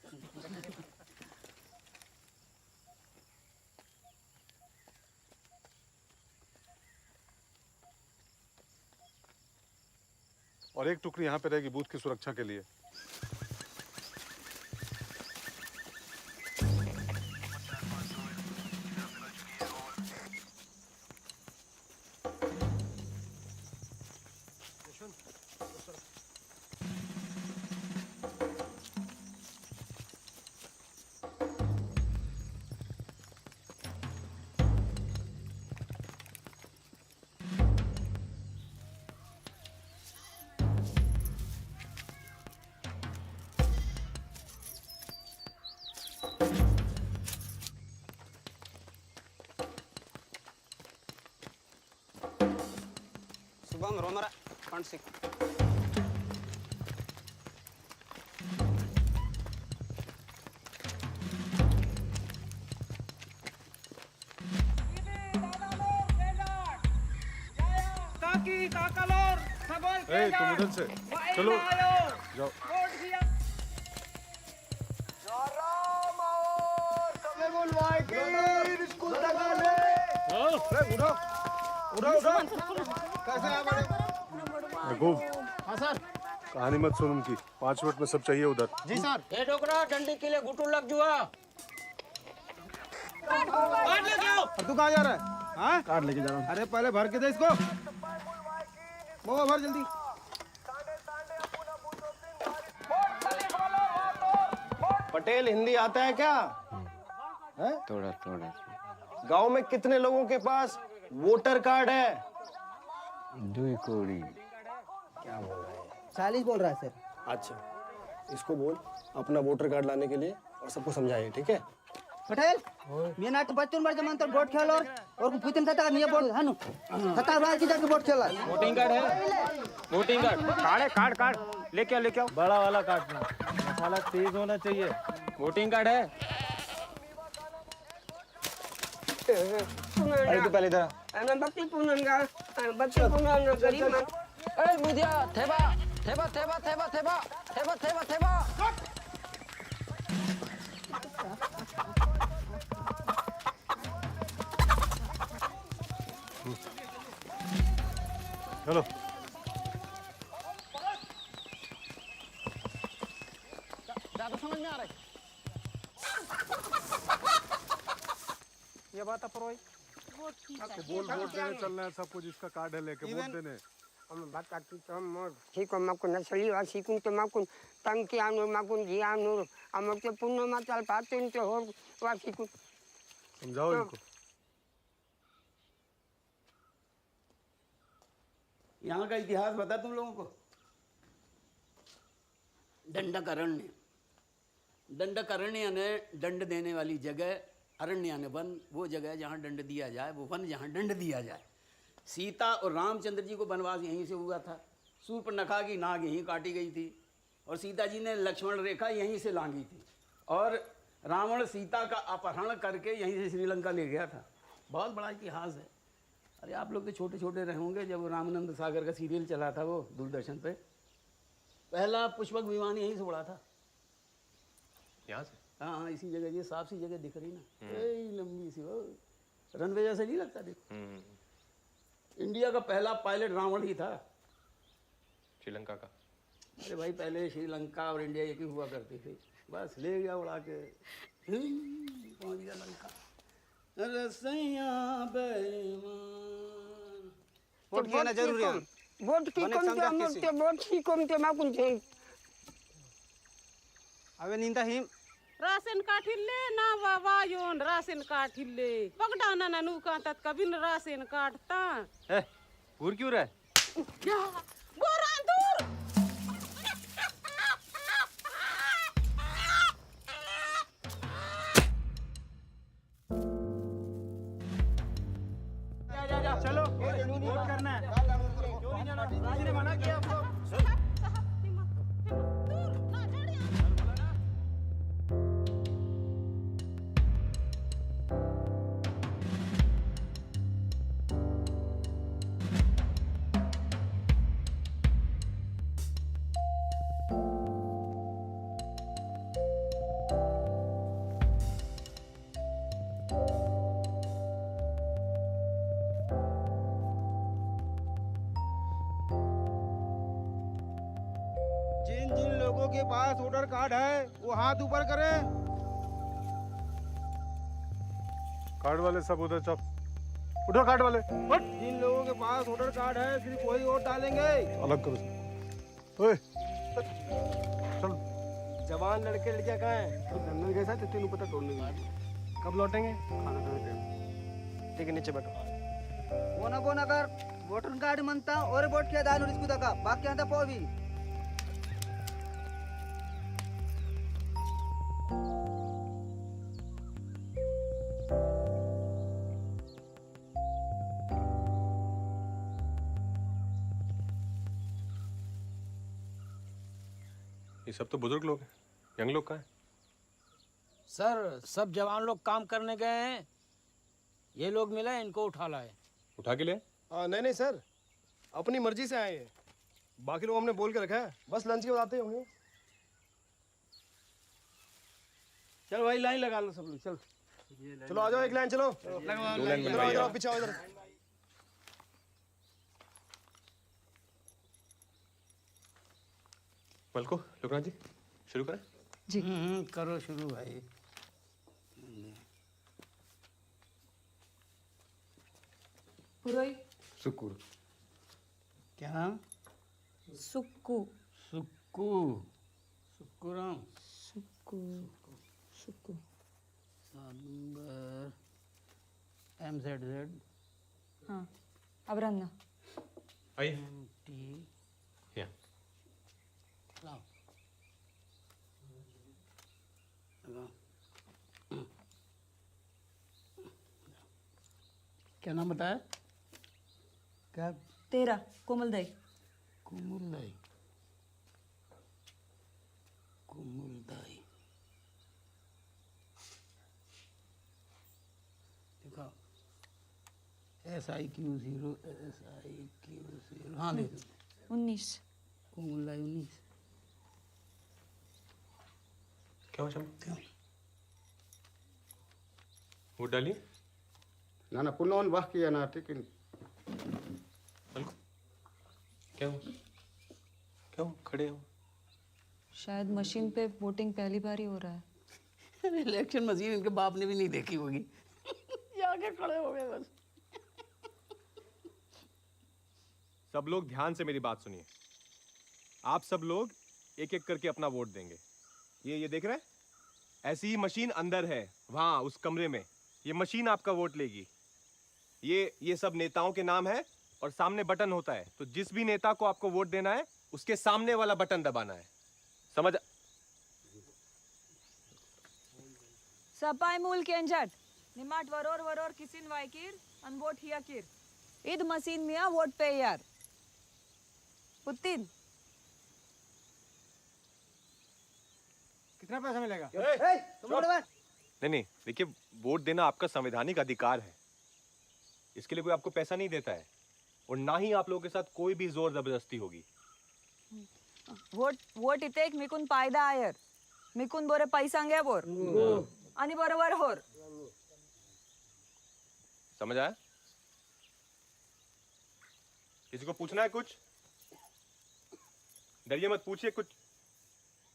Speaker 6: और एक टुकड़ी यहाँ पे रहेगी बूथ की सुरक्षा के लिए।
Speaker 11: शुभम रोमरा फ्रंट सीट।
Speaker 6: तुम उधर से चलो, जाओ।
Speaker 11: हाँ सर।
Speaker 6: कहानी मत सुन उनकी, 5 मिनट में सब चाहिए उधर।
Speaker 11: जी सर। ए डोकरा डंडी के लिए गुटू लग जुआ।
Speaker 17: कार्ड लेके आओ। और तू कहाँ जा रहा है? हाँ? कार्ड लेके जा रहा हूँ। अरे पहले भर के दे इसको। वो भर जल्दी।
Speaker 5: पटेल, हिंदी आता है क्या?
Speaker 15: थोड़ा थोड़ा।
Speaker 5: गांव में कितने लोगों के पास वोटर कार्ड है?
Speaker 15: 2 कौड़ी।
Speaker 5: क्या बोल रहा है?
Speaker 18: 40 बोल रहा है सर।
Speaker 5: अच्छा, इसको बोल अपना वोटर कार्ड लाने के लिए और सबको समझाइए, ठीक है?
Speaker 18: पटेल मी नाट बच्चों बड़ जमान तर बोट खेल और पुतिन था नहीं बोट हनु खता बाहर की जाके बोट खेला।
Speaker 10: वोटिंग कार्ड है? Voting card? कार्ड लेके आओ। बड़ा वाला काटना, मसाला तेज होना चाहिए। वोटिंग कार्ड है?
Speaker 5: अरे तू पहले इधर।
Speaker 11: मैं बच्ची पुनंगा, बच्ची पुनंगा गरीब मन। ए बुधिया, थेबा थेबा थेबा थेबा थेबा थेबा थेबा थेबा।
Speaker 6: चलो।
Speaker 11: ज्यादा समझ में आ रहा है?
Speaker 10: ये बात अप्रोच।
Speaker 6: बोल वोट देने चलना है सबको, जिसका कार्ड है लेके वोट देने।
Speaker 11: हम बात करते तो हम ठीक है माकुन नसली वासी कुन तो माकुन तंकी आनो माकुन जी आनो हम के पुण्य मा चल पाते उनके हो वासी कुन
Speaker 6: समझाओ इनको।
Speaker 20: यहाँ का इतिहास बता तुम लोगों को। दंडकारण्य, दंडकारण्य यानी दंड देने वाली जगह, अरण्य यानी वन, वो जगह जहाँ दंड दिया जाए, वो वन जहाँ दंड दिया जाए। सीता और रामचंद्र जी को वनवास यहीं से हुआ था। सूर्पनखा की नाग यहीं काटी गई थी और सीता जी ने लक्ष्मण रेखा यहीं से लांघी थी और रावण सीता का अपहरण करके यहीं से श्रीलंका ले गया था। बहुत बड़ा इतिहास है। अरे आप लोग तो छोटे छोटे रहे होंगे जब रामानंद सागर का सीरियल चला था वो दूरदर्शन पे। पहला पुष्पक विमान यहीं से उड़ा था।
Speaker 1: यहाँ से?
Speaker 20: हाँ हाँ इसी जगह, ये साफ सी जगह दिख रही ना, ए लंबी सी वो रनवे जैसे नहीं लगता देखो। इंडिया का पहला पायलट रावण ही था।
Speaker 1: श्रीलंका का?
Speaker 20: अरे भाई पहले श्रीलंका और इंडिया एक ही हुआ करती थी, बस ले गया उड़ा के पहुंच गया लंका। रसैया बेईमान
Speaker 11: वोट घेणं जरुरी आहे।
Speaker 18: वोट की कोणते वोट की कोणते मागून घे
Speaker 11: अवे निंदा ही
Speaker 9: राशन काठिल्ले ना बाबा योन राशन काठिल्ले पगडाना ना नुका तात कबिन राशन काटता
Speaker 1: ए घूर क्यों रहा है?
Speaker 9: बोरा दूर
Speaker 13: चलो वोट करना है। क्यों नहीं जाना? किसी ने मना किया आपको?
Speaker 18: जिन जिन लोगों के पास वोटर कार्ड है वो हाथ ऊपर करें।
Speaker 6: कार्ड वाले सब उधर चुप, उठो कार्ड वाले।
Speaker 18: जिन लोगों के पास वोटर कार्ड है सिर्फ वही वोट डालेंगे।
Speaker 6: अलग करो सब। ओए चल।
Speaker 17: जवान लड़के लड़कियां कहाँ हैं? तो जंगल कैसा है तेनू पता तोड़ने की। कब लौटेंगे? खाना खाने टाइम। ठीक है नीचे बैठो।
Speaker 18: कोना कोना कर वोटर कार्ड म्हणता और वोट किया दानू रिस्कू तका बाकी आता पोवी।
Speaker 1: ये सब तो बुजुर्ग लोग हैं, यंग लोग कहाँ हैं?
Speaker 11: सर सब जवान लोग काम करने गए हैं, ये लोग मिले इनको उठा लाए।
Speaker 1: उठा के ले?
Speaker 17: नहीं नहीं सर, अपनी मर्जी से आए हैं। बाकी लोग हमने बोल के रखा है, बस लंच के बाद आते होंगे।
Speaker 20: चल भाई लाइन लगा लो सब लोग, चल
Speaker 17: चलो आ जाओ, एक लाइन चलो।
Speaker 1: दो लाइन
Speaker 17: चलो आ जाओ, पीछे आओ इधर।
Speaker 1: मलको, लोकनाथ जी शुरू करें?
Speaker 2: जी
Speaker 20: करो शुरू भाई।
Speaker 2: पुरोहित
Speaker 1: सुकुर।
Speaker 20: क्या नाम?
Speaker 2: सुक्कू।
Speaker 20: सुक्कू। सुक्कू राम।
Speaker 2: सुक्कू सुक्कू।
Speaker 20: Number MZZ।
Speaker 2: हाँ अब रन्ना।
Speaker 1: आइए।
Speaker 20: टी
Speaker 1: या
Speaker 20: लाओ। क्या नाम बताया? क्या?
Speaker 2: तेरा कोमलदाई।
Speaker 20: कुमुलदाई। कुमुलदाई। देखो SIQ0 SIQ0 हाँ दे दो।
Speaker 2: 19।
Speaker 20: कुमुलदाई 19।
Speaker 1: क्या हुआ शम? वोट डालिए।
Speaker 14: ना ना पुनः वाह किया ना ठीक है।
Speaker 1: क्या हुआ? क्यों खड़े हो?
Speaker 2: शायद मशीन पे वोटिंग पहली बार ही हो रहा है।
Speaker 20: इलेक्शन मशीन इनके बाप ने भी नहीं देखी होगी। आगे खड़े हो गए बस।
Speaker 1: सब लोग ध्यान से मेरी बात सुनिए। आप सब लोग एक एक करके अपना वोट देंगे। ये देख रहे हैं? ऐसी ही मशीन अंदर है, वहां उस कमरे में। ये मशीन आपका वोट लेगी। ये सब नेताओं के नाम है और सामने बटन होता है, तो जिस भी नेता को आपको वोट देना है उसके सामने वाला बटन दबाना है। समझ?
Speaker 2: सपाय मूल केंजट निमाट वरोर वरोर किसिन वायकीर अन वोट हिया किर ईद मशीन मिया वोट पे यार पुतिन।
Speaker 13: कितना पैसा मिलेगा?
Speaker 1: नहीं, देखिए वोट देना आपका संवैधानिक अधिकार है। इसके लिए कोई आपको पैसा नहीं देता है और ना ही आप लोगों के साथ कोई भी जोर जबरदस्ती होगी।
Speaker 2: वोट इतेक मिकुन पायदा आयर मिकून बोरे पैसांगे बोर आणि बरोबर होर.
Speaker 1: समझ आया? किसी को पूछना है कुछ? डरिए मत, पूछिए कुछ.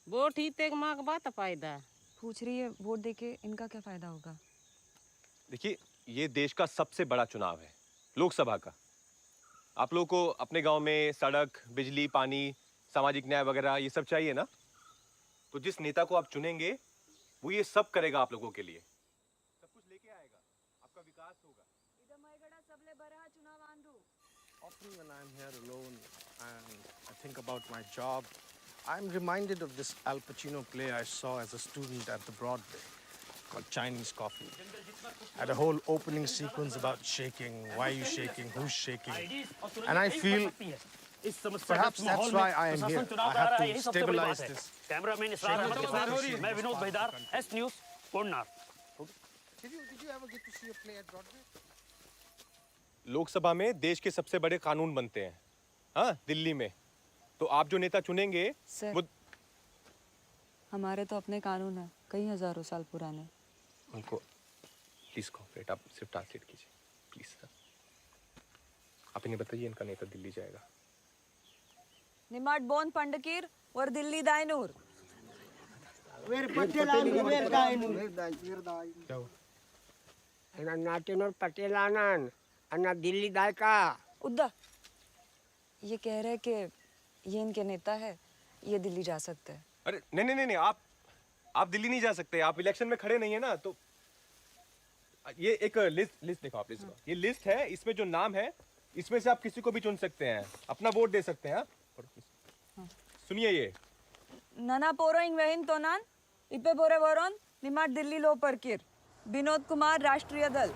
Speaker 4: वोट ही तेग माँ का बात फायदा.
Speaker 2: पूछ रही है वोट देके इनका क्या फायदा होगा?
Speaker 1: देखिए, ये देश का सबसे बड़ा चुनाव है, लोकसभा का. आप लोगों को अपने गांव में सड़क, बिजली, पानी, सामाजिक न्याय वगैरह ये सब चाहिए ना? तो जिस नेता को आप चुनेंगे वो ये सब करेगा आप लोगों के लिए. सब कुछ लेके आएगा, आपका विकास होगा.
Speaker 22: Often when I'm here alone and I think about my job, I'm reminded of this Al Pacino play I saw as a student at the Broadway called Chinese Coffee. Had a whole opening sequence about shaking, why are you shaking, who's shaking. And I feel perhaps that's why I am here. I have to stabilize this.
Speaker 23: Cameraman Israr Ahmed के साथ मैं Vinod Bhaidar, S news, Kodinar.
Speaker 22: Did you ever get to see a play at Broadway?
Speaker 1: Lok Sabha में देश के सबसे बड़े कानून बनते हैं, हाँ, दिल्ली में. तो आप जो नेता चुनेंगे
Speaker 2: सर,
Speaker 1: वो
Speaker 2: हमारे तो अपने कानून हैं, कई हजारों साल पुराने.
Speaker 1: उनको प्लीज कॉपरेट, आप सिर्फ ट्रांसलेट कीजिए प्लीज सर. आप इन्हें बताइए इनका नेता दिल्ली जाएगा.
Speaker 2: निमाट बोन पंडकीर वर दिल्ली दायनूर.
Speaker 1: क्या हुआ?
Speaker 24: नाटेनोर पटेलानन अन्ना दिल्ली दाय का.
Speaker 2: उद्दा ये कह रहे कि ये इनके नेता है, ये दिल्ली जा सकते हैं.
Speaker 1: अरे नहीं नहीं नहीं, आप दिल्ली नहीं जा सकते. आप इलेक्शन में खड़े नहीं है ना. तो ये एक लिस्ट देखो, आप लिस्ट देखो. ये लिस्ट है, इसमें जो नाम है इसमें से आप किसी को भी चुन सकते हैं, अपना वोट दे सकते हैं. सुनिए, ये
Speaker 2: नना पोरोइंग वहिन तोनान इपे बोरे वरोन निमाट दिल्ली लो परकिर. Vinod Kumar Rashtriya Dal,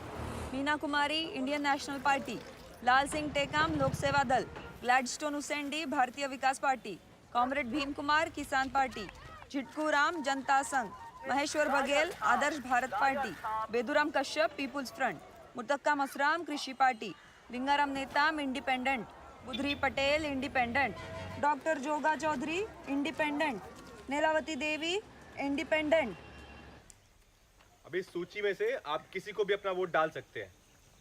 Speaker 2: Meena Kumari Indian National Party, Lal Singh Tekam Lok Seva Dal, Gladstone Hussain Bharatiya Vikas Party, comrade Bhim Kumar Kisan Party, Jhitku Ram Janata Sangh, Maheshwar Baghel Adarsh Bharat Party, Beduram Kashyap People's Front, Mutakka Masram Krishi Party, Lingaram Netam independent, Budhri Patel independent, doctor Joga Chaudhary independent, Neelavati Devi independent.
Speaker 1: अभी इस सूची में से आप किसी को भी अपना वोट डाल सकते हैं,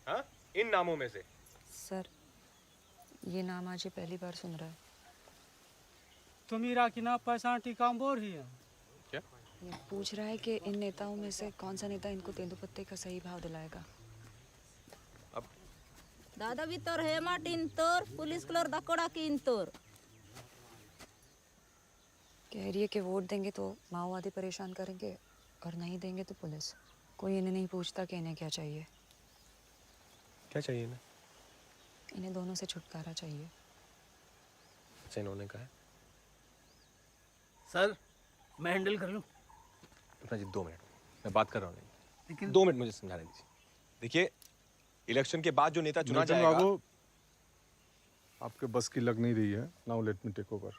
Speaker 1: हाँ, इन नामों में से.
Speaker 2: सर, ये नाम आज ये पहली बार सुन रहा है.
Speaker 25: तुम्ही राखीना पैसा टीकाम बोर ही है.
Speaker 1: क्या?
Speaker 2: ये पूछ रहा है कि इन नेताओं में से कौन सा नेता इनको तेंदुपत्ते का सही भाव दिलाएगा.
Speaker 4: दादा भी तोर हेमा टीन तोर पुलिस कलर दकोड़ा कीन तोर.
Speaker 2: कह रही है कि वोट देंगे तो माओवादी परेशान करेंगे और नहीं देंगे तो पुलिस. कोई इन्हें नहीं पूछता कि इन्हें क्या चाहिए.
Speaker 1: क्या चाहिए ना?
Speaker 2: इन्हें दोनों से छुटकारा चाहिए.
Speaker 1: अच्छा, इन्होंने कहा.
Speaker 11: सर, मैं हैंडल कर लूं?
Speaker 1: अपना जी 2 मिनट, मैं बात कर रहा हूँ. लेकिन 2 मिनट मुझे समझाने दीजिए. देखिए, इलेक्शन के बाद जो नेता चुना जाएगा,
Speaker 6: बाबू, आपके बस की लग नहीं रही है. Now let me take over.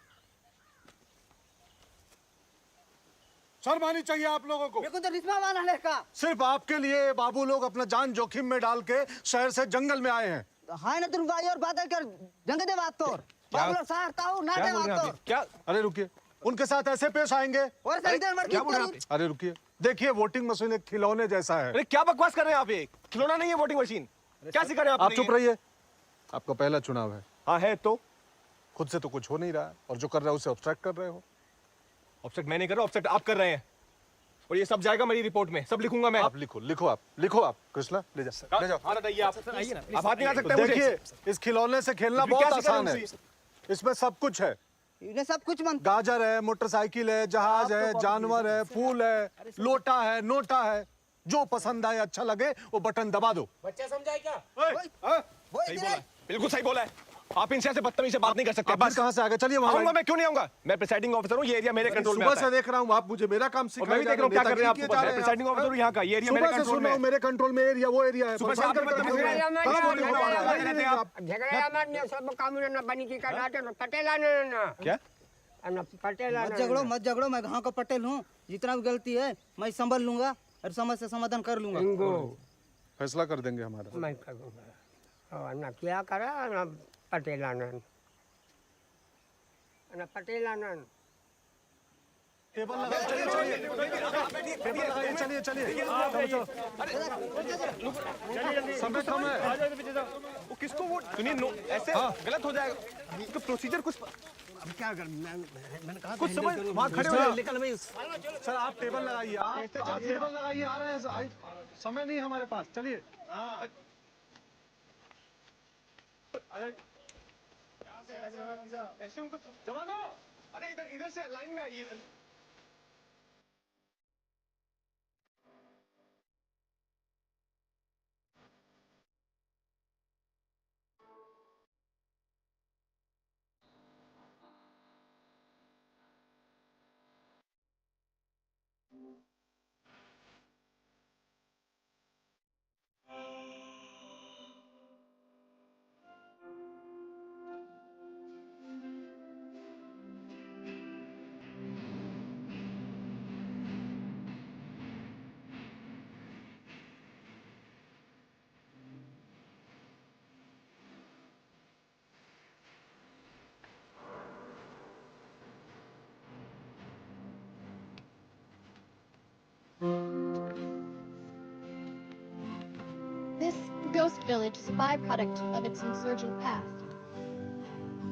Speaker 6: शर्म आनी चाहिए आप लोगों को.
Speaker 18: मेरे को तो रिश्मा माना है का.
Speaker 6: सिर्फ आपके लिए बाबू लोग अपना जान जोखिम में डाल के शहर से जंगल में आए हैं.
Speaker 18: हाय ना तुम भाई और बात कर जंग दे बात तोर. बाबू लोग सारता हूं ना दे बात तोर.
Speaker 6: क्या? अरे रुकिए, उनके साथ ऐसे पेश आएंगे?
Speaker 18: और संदेश मर की.
Speaker 6: अरे रुकिए, देखिए वोटिंग मशीन एक खिलौने जैसा है.
Speaker 1: अरे क्या बकवास कर रहे हैं आप? ये खिलौना नहीं है वोटिंग मशीन. क्या सिखा रहे हैं
Speaker 6: आप? चुप रहिए. आपका पहला चुनाव है.
Speaker 1: हाँ है. तो
Speaker 6: खुद से तो कुछ हो नहीं रहा है और जो कर रहे हो उसे ऑब्स्ट्रैक्ट कर रहे हो.
Speaker 1: ऑब्स्ट्रैक्ट मैं नहीं कर रहा, ऑब्स्ट्रैक्ट आप कर रहे हैं. और ये सब जाएगा मेरी रिपोर्ट में, सब लिखूंगा मैं.
Speaker 6: आप लिखो आप. कृष्णा ले जाओ, ले जाओ.
Speaker 1: हाँ बताइए आप. आप हाथ नहीं आ सकते.
Speaker 6: देखिए, इस खिलौने से खेलना बहुत आसान है. इसमें सब कुछ है.
Speaker 18: इन्हें सब कुछ मन.
Speaker 6: गाजर है, मोटरसाइकिल है, जहाज है, जानवर है, फूल है, लोटा है, नोटा है. जो पसंद आए, अच्छा लगे, वो बटन दबा दो.
Speaker 18: बच्चा समझाए क्या?
Speaker 1: सही बोला है, बिल्कुल सही बोला है. आप इनसे ऐसे बदतमीजी से बात नहीं कर सकते.
Speaker 6: बस कहाँ से आ गए? चलिए वहाँ.
Speaker 1: आऊंगा मैं. क्यों नहीं आऊंगा? मैं प्रेसाइडिंग ऑफिसर हूँ. ये एरिया मेरे कंट्रोल में आता है.
Speaker 6: सुबह से देख रहा हूँ आप मुझे मेरा काम सिखा
Speaker 1: रहे हैं. मैं भी देख रहा हूँ क्या कर रहे हैं आप. मैं प्रेसाइडिंग ऑफिसर हूँ यहाँ का. ये एरिया मेरे कंट्रोल में है.
Speaker 6: मेरे कंट्रोल में एरिया वो एरिया है.
Speaker 1: सुबह से आप
Speaker 18: झगड़ो मत झगड़ो. मैं गाँव का पटेल हूँ. जितना भी गलती है मैं संभल लूंगा और समस्या समाधान कर लूंगा.
Speaker 6: फैसला कर देंगे हमारा.
Speaker 24: मैं करूँगा. ना क्या करा ना पटेलानंद. ना पटेलानंद.
Speaker 6: टेबल लगाओ, चलिए चलिए टेबल लगाइए, चलिए चलिए चलो चलो समय कम है।
Speaker 1: वो किसको वो सुनिए नो ऐसे गलत हो जाएगा। इसका प्रोसीजर कुछ
Speaker 17: अब क्या कर मैंने कहा
Speaker 1: कुछ समझ
Speaker 6: वहाँ खड़े हो जाओ।
Speaker 17: लेकिन भाई
Speaker 6: सर आप टेबल लगाइए, आप टेबल लगाइए, आ रहे हैं, समय नहीं है हमारे पास, चलिए। ऐसे उनको जमा दो। अरे इधर से लाइन में आइए।
Speaker 7: This ghost village is a byproduct of its insurgent past.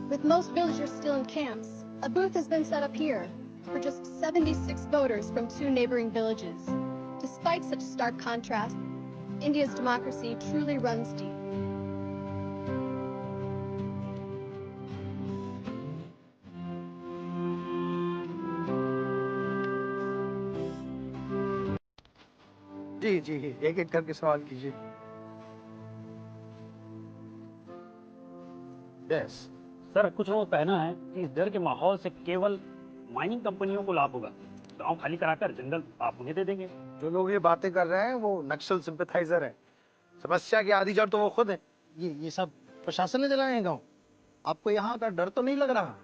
Speaker 7: With most villagers still in camps, a booth has been set up here for just 76 voters from 2 neighboring villages. Despite such stark contrast, India's democracy truly runs deep.
Speaker 17: जी जी एक एक करके सवाल कीजिए।
Speaker 23: Yes sir, कुछ लोगों को कहना है कि इस डर के माहौल से केवल माइनिंग कंपनियों को लाभ होगा। गांव खाली कराकर जंगल आप उन्हें दे देंगे।
Speaker 22: जो लोग ये बातें कर रहे हैं वो नक्सल सिंपैथाइजर हैं। समस्या की आधी जड़ तो वो खुद है।
Speaker 17: ये सब प्रशासन ने दिलाए हैं गाँव। आपको यहाँ का डर तो नहीं लग रहा?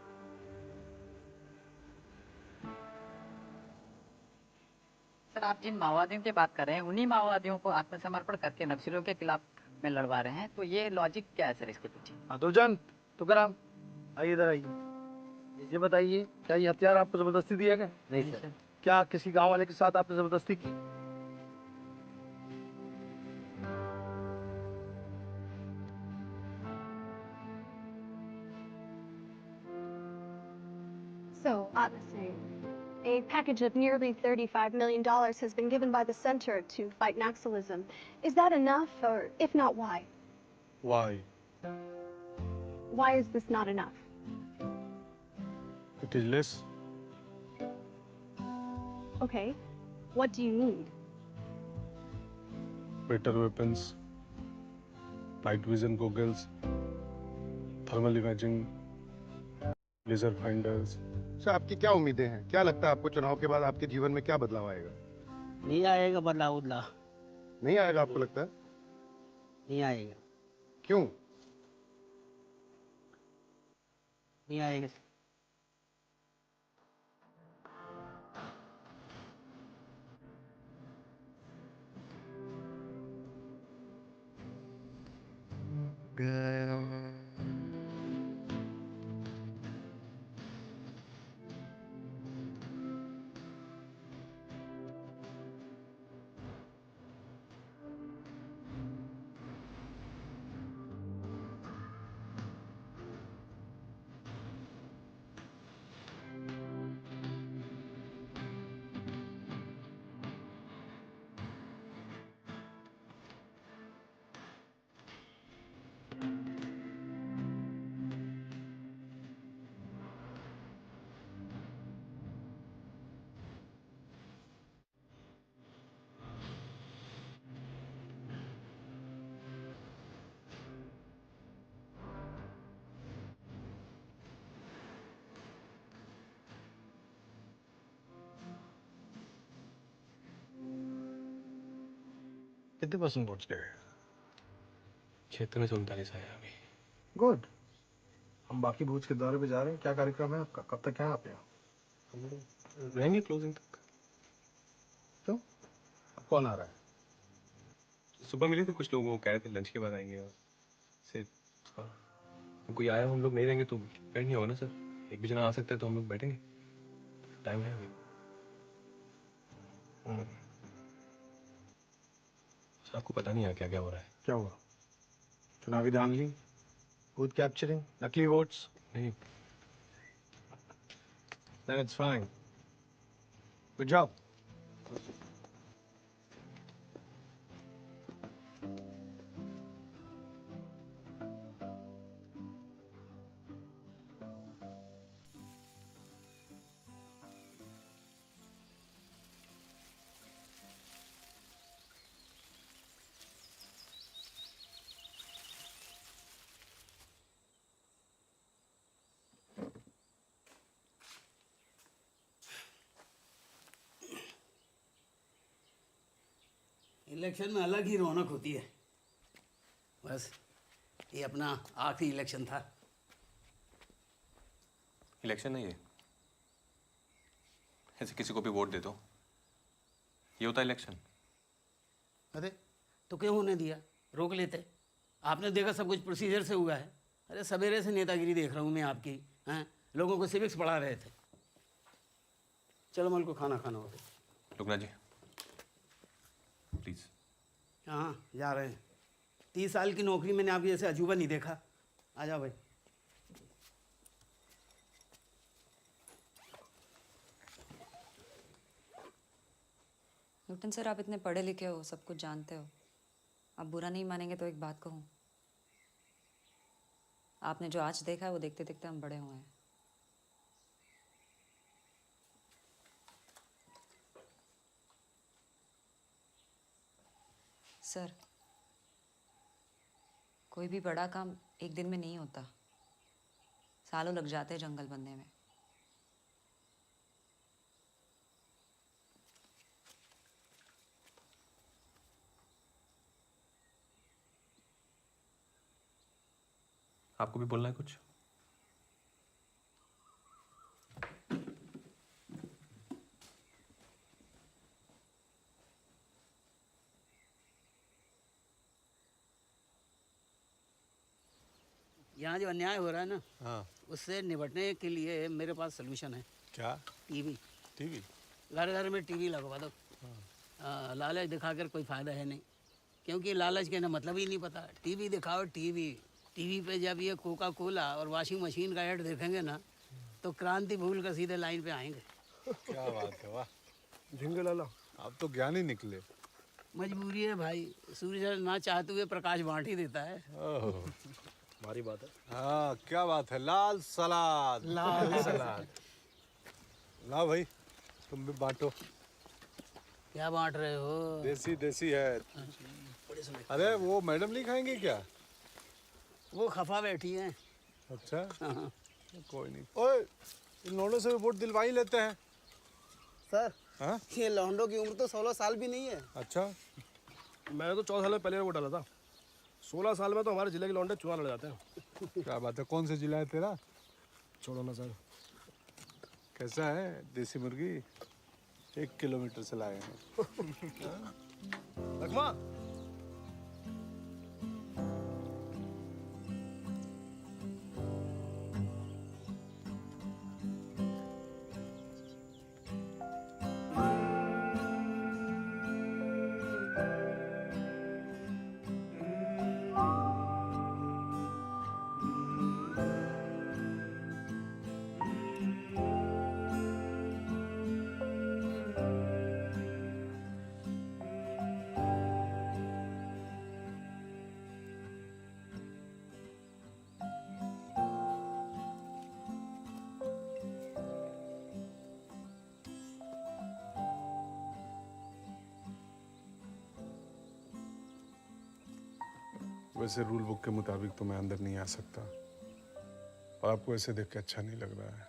Speaker 12: सर, आप जिन माओवादियों की बात कर रहे हैं उन्हीं माओवादियों को आत्मसमर्पण करके नक्सलियों के खिलाफ में लड़वा रहे हैं, तो ये लॉजिक क्या है सर इसके पीछे?
Speaker 22: अतुलचंद तुकाराम आइए इधर आइए। ये बताइए क्या ये हथियार आपको जबरदस्ती दिया गया?
Speaker 12: नहीं सर।
Speaker 22: क्या किसी गांव वाले के साथ आपने जबरदस्ती की?
Speaker 7: So, Singh, a package of nearly $35 million has been given by the center to fight Naxalism. Is that enough, or if not, why?
Speaker 6: Why?
Speaker 7: Why is this not enough?
Speaker 6: It is less.
Speaker 7: Okay, what do you need?
Speaker 6: Better weapons, night vision goggles, thermal imaging, laser finders.
Speaker 16: Sir आपकी क्या उम्मीदें हैं? क्या लगता है आपको चुनाव के बाद आपके जीवन में क्या बदलाव आएगा?
Speaker 11: नहीं आएगा बदलाव उदलाव।
Speaker 16: नहीं आएगा आपको लगता है?
Speaker 11: नहीं आएगा।
Speaker 16: क्यों?
Speaker 11: नहीं आएगा।
Speaker 17: कितने परसेंट वोट्स गए?
Speaker 1: क्षेत्र में 39 आया अभी।
Speaker 17: गुड। हम बाकी बूथ के दौरे पे जा रहे हैं। क्या कार्यक्रम है आपका? कब तक हैं आप यहाँ?
Speaker 1: हम रहेंगे क्लोजिंग तक।
Speaker 17: क्यों? अब कौन आ रहा है?
Speaker 1: सुबह मिले थे कुछ लोग, वो कह रहे थे लंच के बाद आएंगे। और से कोई आया, हम लोग नहीं रहेंगे तो बैठ नहीं होगा ना सर। एक भी जना आ सकता है तो हम लोग बैठेंगे। टाइम है अभी। आपको पता नहीं है क्या क्या हो रहा है?
Speaker 16: क्या हुआ? चुनावी धांधली, बूथ कैप्चरिंग, नकली वोट्स?
Speaker 1: नहीं।
Speaker 16: Then it's fine. Good job.
Speaker 11: Election में अलग ही रौनक होती है। बस ये अपना आखिरी इलेक्शन था।
Speaker 1: इलेक्शन नहीं है, ऐसे किसी को भी वोट दे दो, ये होता है इलेक्शन।
Speaker 11: अरे तो क्यों होने दिया? रोक लेते। आपने देखा सब कुछ प्रोसीजर से हुआ है। अरे सवेरे से नेतागिरी देख रहा हूँ मैं आपकी। हैं, लोगों को सिविक्स पढ़ा रहे थे। चलो मल को खाना खाना होगा।
Speaker 1: रुकना जी, प्लीज।
Speaker 11: हाँ जा रहे हैं। 30 साल की नौकरी मैंने आपकी जैसे अजूबा नहीं देखा। आ जाओ भाई।
Speaker 2: न्यूटन सर, आप इतने पढ़े लिखे हो, सब कुछ जानते हो। आप बुरा नहीं मानेंगे तो एक बात कहूँ, आपने जो आज देखा है वो देखते देखते हम बड़े हुए हैं। सर, कोई भी बड़ा काम एक दिन में नहीं होता, सालों लग जाते हैं जंगल बनने में।
Speaker 1: आपको भी बोलना है कुछ?
Speaker 11: यहाँ जो अन्याय हो रहा है ना,
Speaker 6: हाँ,
Speaker 11: उससे निपटने के लिए मेरे पास सलूशन है।
Speaker 6: क्या?
Speaker 11: टीवी।
Speaker 6: टीवी?
Speaker 11: घर घर में टीवी लगवा दो। लालच दिखाकर कोई फायदा है नहीं, क्योंकि लालच के ना मतलब ही नहीं पता। टीवी दिखाओ, टीवी। टीवी पे जब ये कोका कोला और वॉशिंग मशीन का ऐड देखेंगे ना, तो क्रांति भूल कर सीधे लाइन पे आएंगे।
Speaker 6: क्या बात है, वाह
Speaker 16: झिंगे लाला,
Speaker 6: आप तो ज्ञानी निकले।
Speaker 11: मजबूरी है भाई, सूर्य ना चाहते हुए प्रकाश बांट ही देता है।
Speaker 16: हमारी बात है।
Speaker 6: हाँ, क्या बात है। लाल सलाद,
Speaker 11: लाल
Speaker 6: सलाद। ला भाई, तुम भी बांटो।
Speaker 11: क्या बांट रहे हो?
Speaker 6: देसी देसी है। अरे वो मैडम नहीं खाएंगे क्या?
Speaker 11: वो खफा बैठी हैं।
Speaker 6: अच्छा, कोई नहीं। ओए, इन लौंडों से भी वोट दिलवा ही लेते हैं।
Speaker 18: सर,
Speaker 6: हाँ?
Speaker 18: ये लौंडों की उम्र तो 16 साल भी नहीं है।
Speaker 6: अच्छा,
Speaker 17: मैंने तो 14 साल में पहले वोट डाला था। 16 साल में तो हमारे जिले के लौंडे चुनाव लड़ जाते हैं।
Speaker 6: क्या बात है। कौन से जिला है तेरा?
Speaker 17: छोड़ो ना सर।
Speaker 6: कैसा है देसी मुर्गी? 1 किलोमीटर से लाए हैं।
Speaker 17: लखमा,
Speaker 6: वैसे रूल बुक के मुताबिक तो मैं अंदर नहीं आ सकता, और आपको ऐसे देख के अच्छा नहीं लग रहा है।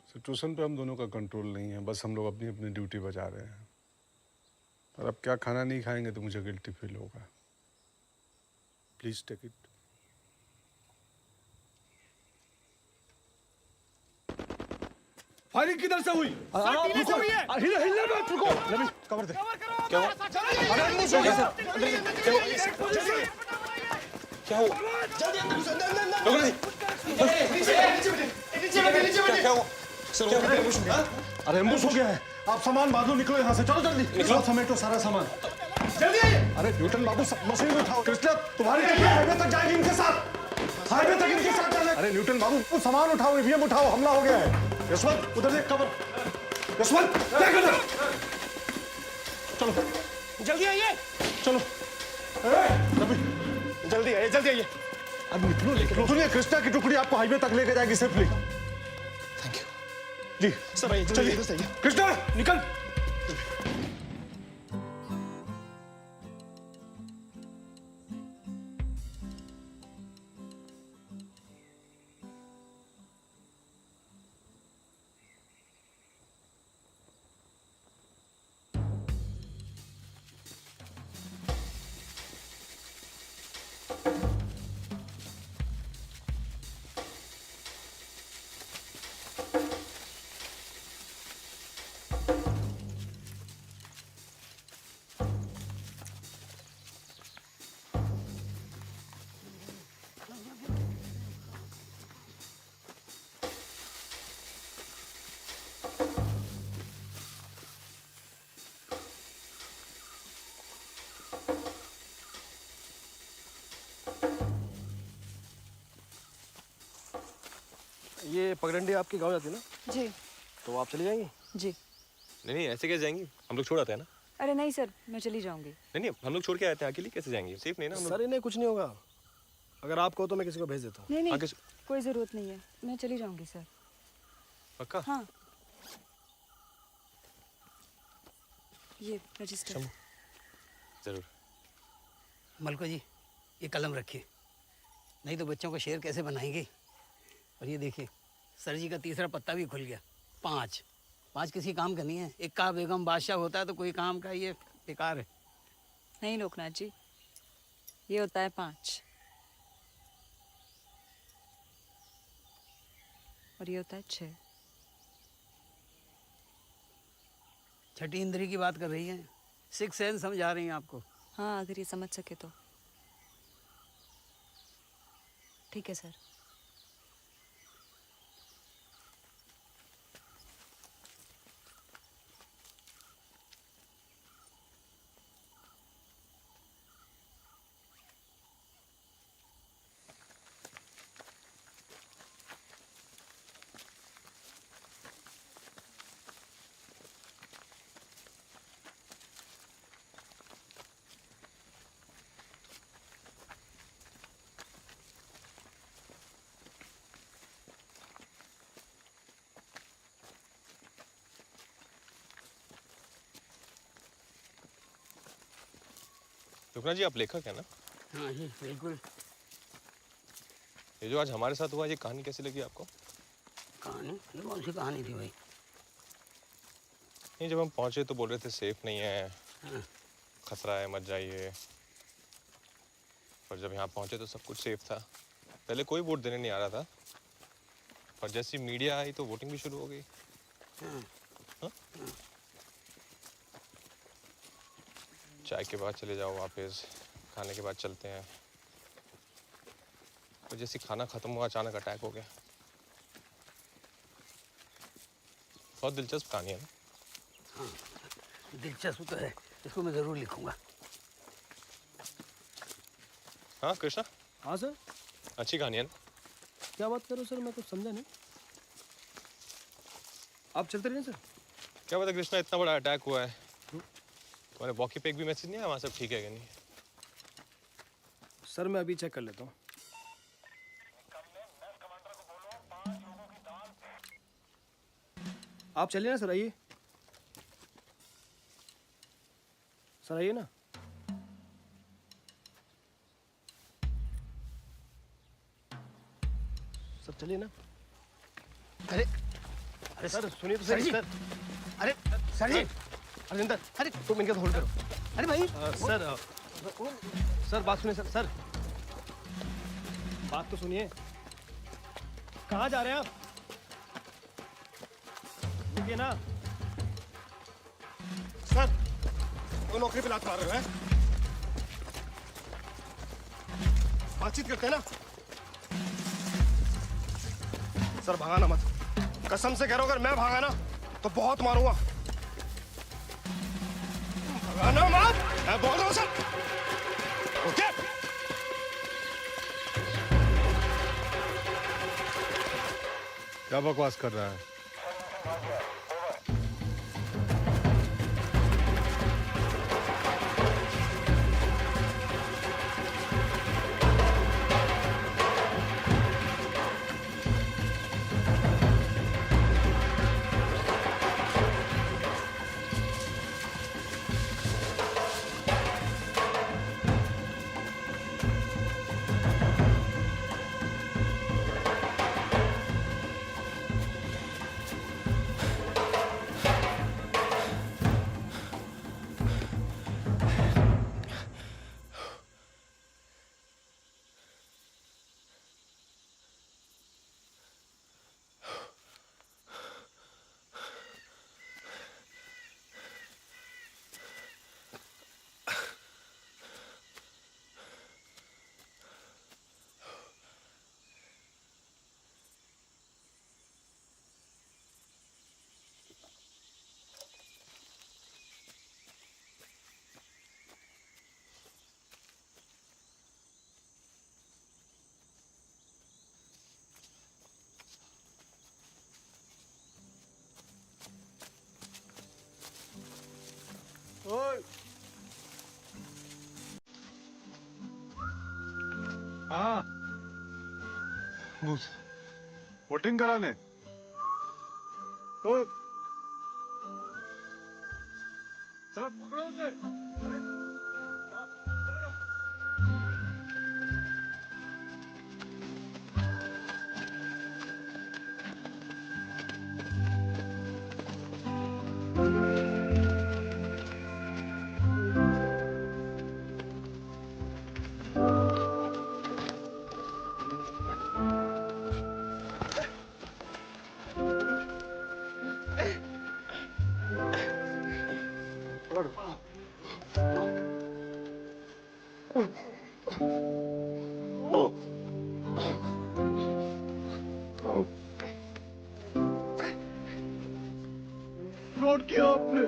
Speaker 6: सिचुएशन पे हम दोनों का कंट्रोल नहीं है, बस हम लोग अपनी अपनी ड्यूटी बजा रहे हैं। और अब क्या खाना नहीं खाएंगे तो मुझे गिल्टी फील होगा। Please take it.
Speaker 17: फायरिंग किधर से हुई?
Speaker 6: हिलने मत, रुको। रवि, कवर दे। क्या हुआ? क्या हुआ? क्या हुआ?
Speaker 17: सर क्या एम्बुश हो गया? अरे एम्बुश हो गया है। आप सामान बांधो, निकलो यहाँ से, चलो जल्दी निकलो, समेटो सारा सामान जल्दी। अरे न्यूटन बाबू मशीन उठाओ। कृष्णा तुम्हारी टोकरी हाईवे तक जाएगी इनके साथ, हाईवे तक इनके साथ जाना। अरे न्यूटन बाबू वो सामान उठाओ, ईवीएम उठाओ, हमला हो गया है। यशवंत उधर देख कवर, यशवंत देख उधर, चलो
Speaker 20: जल्दी आइए।
Speaker 17: चलो जल्दी आइए, जल्दी आइए। अब निकलो लेके। सुनिए कृष्णा की टुकड़ी आपको हाईवे तक लेके जाएगी सेफली। थैंक यू जी।
Speaker 20: सर आइए,
Speaker 17: चलिए कृष्णा निकल। ये पगडंडी आपके गांव जाती है ना?
Speaker 2: जी।
Speaker 17: तो आप चली जाएंगी?
Speaker 2: जी।
Speaker 1: नहीं ऐसे कैसे जाएंगी? हम लोग छोड़ आते हैं ना।
Speaker 2: अरे नहीं सर, मैं चली जाऊंगी।
Speaker 1: नहीं हम लोग छोड़ के आते हैं, अकेले कैसे जाएंगे? सेफ नहीं ना हम लोग।
Speaker 17: सर इन्हें कुछ नहीं होगा, अगर आप कहो तो मैं किसी को भेज देता हूँ।
Speaker 2: नहीं नहीं कोई जरूरत नहीं है, मैं चली जाऊंगी सर।
Speaker 1: पक्का?
Speaker 2: हाँ। ये रजिस्टर।
Speaker 1: जरूर।
Speaker 11: मलको जी ये कलम रखिए, नहीं तो बच्चों को शेर कैसे बनाएंगे। और ये देखिए सर जी का तीसरा पत्ता भी खुल गया। 5 किसी काम का नहीं है। एक का बेगम बादशाह होता है तो कोई काम का, ये बेकार है।
Speaker 2: नहीं लोकनाथ जी, ये होता है 5 और ये होता है 6।
Speaker 11: छठी इंद्री की बात कर रही हैं, 6 सेंस समझा रही हैं आपको।
Speaker 2: हाँ अगर ये समझ सके तो ठीक है सर।
Speaker 1: लोकनाथ जी आप लेखक है ना?
Speaker 11: हाँ जी बिल्कुल।
Speaker 1: ये जो आज हमारे साथ हुआ, ये कहानी कैसी लगी आपको?
Speaker 11: कहानी? ये कौन सी कहानी थी भाई?
Speaker 1: नहीं जब हम पहुंचे तो बोल रहे थे सेफ नहीं है,
Speaker 11: हाँ।
Speaker 1: खतरा है, मत जाइए। पर जब यहाँ पहुंचे तो सब कुछ सेफ था। पहले कोई वोट देने नहीं आ रहा था, पर जैसी मीडिया आई तो वोटिंग भी शुरू हो गई।
Speaker 11: हाँ।
Speaker 1: हाँ? चाय के बाद चले जाओ वापस, खाने के बाद चलते हैं। तो जैसे खाना खत्म हुआ अचानक अटैक हो गया। बहुत दिलचस्प कहानी है ना?
Speaker 11: हाँ दिलचस्प तो है, इसको मैं जरूर लिखूंगा।
Speaker 1: हाँ कृष्णा?
Speaker 17: हाँ सर।
Speaker 1: अच्छी कहानी है ना?
Speaker 17: क्या बात करो सर, मैं कुछ समझा नहीं। आप चलते रहिए सर।
Speaker 1: क्या पता कृष्णा, इतना बड़ा अटैक हुआ है, तुम्हारे वॉकी पे एक भी मैसेज नहीं आया वहाँ सब ठीक है कि नहीं?
Speaker 17: सर मैं अभी चेक कर लेता हूँ। आप चलिए ना सर, आइए सर, आइए ना। सर चलिए ना।
Speaker 11: अरे
Speaker 17: अरे सर सुनिए तो
Speaker 11: सर
Speaker 17: सही
Speaker 11: जी।
Speaker 17: सर।
Speaker 11: अरे सर जी।
Speaker 17: अरविंदर
Speaker 11: अरे
Speaker 17: तुम इनका होल्ड करो।
Speaker 11: अरे भाई
Speaker 17: सर सर बात सुनिए सर। बात तो सुनिए। कहाँ जा रहे हैं आप? रुकिए ना सर, वो नौकरी पे लात मार रहे हो हैं? बातचीत करते हैं ना सर, भगाना मत। कसम से कह रहा हूं, अगर मैं भागा ना तो बहुत मारूंगा। भागाना मत, मैं बोल रहा हूं सर। ओके?
Speaker 6: क्या बकवास कर रहा है? हाँ, वोटिंग कराने तो सब पकड़ो उसे। नोट किया आपने?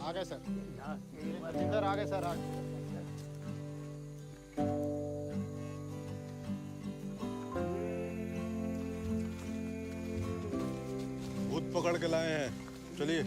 Speaker 16: आ गए सर, इधर आ गए सर, आ गए।
Speaker 6: भूत पकड़ के लाए हैं, चलिए।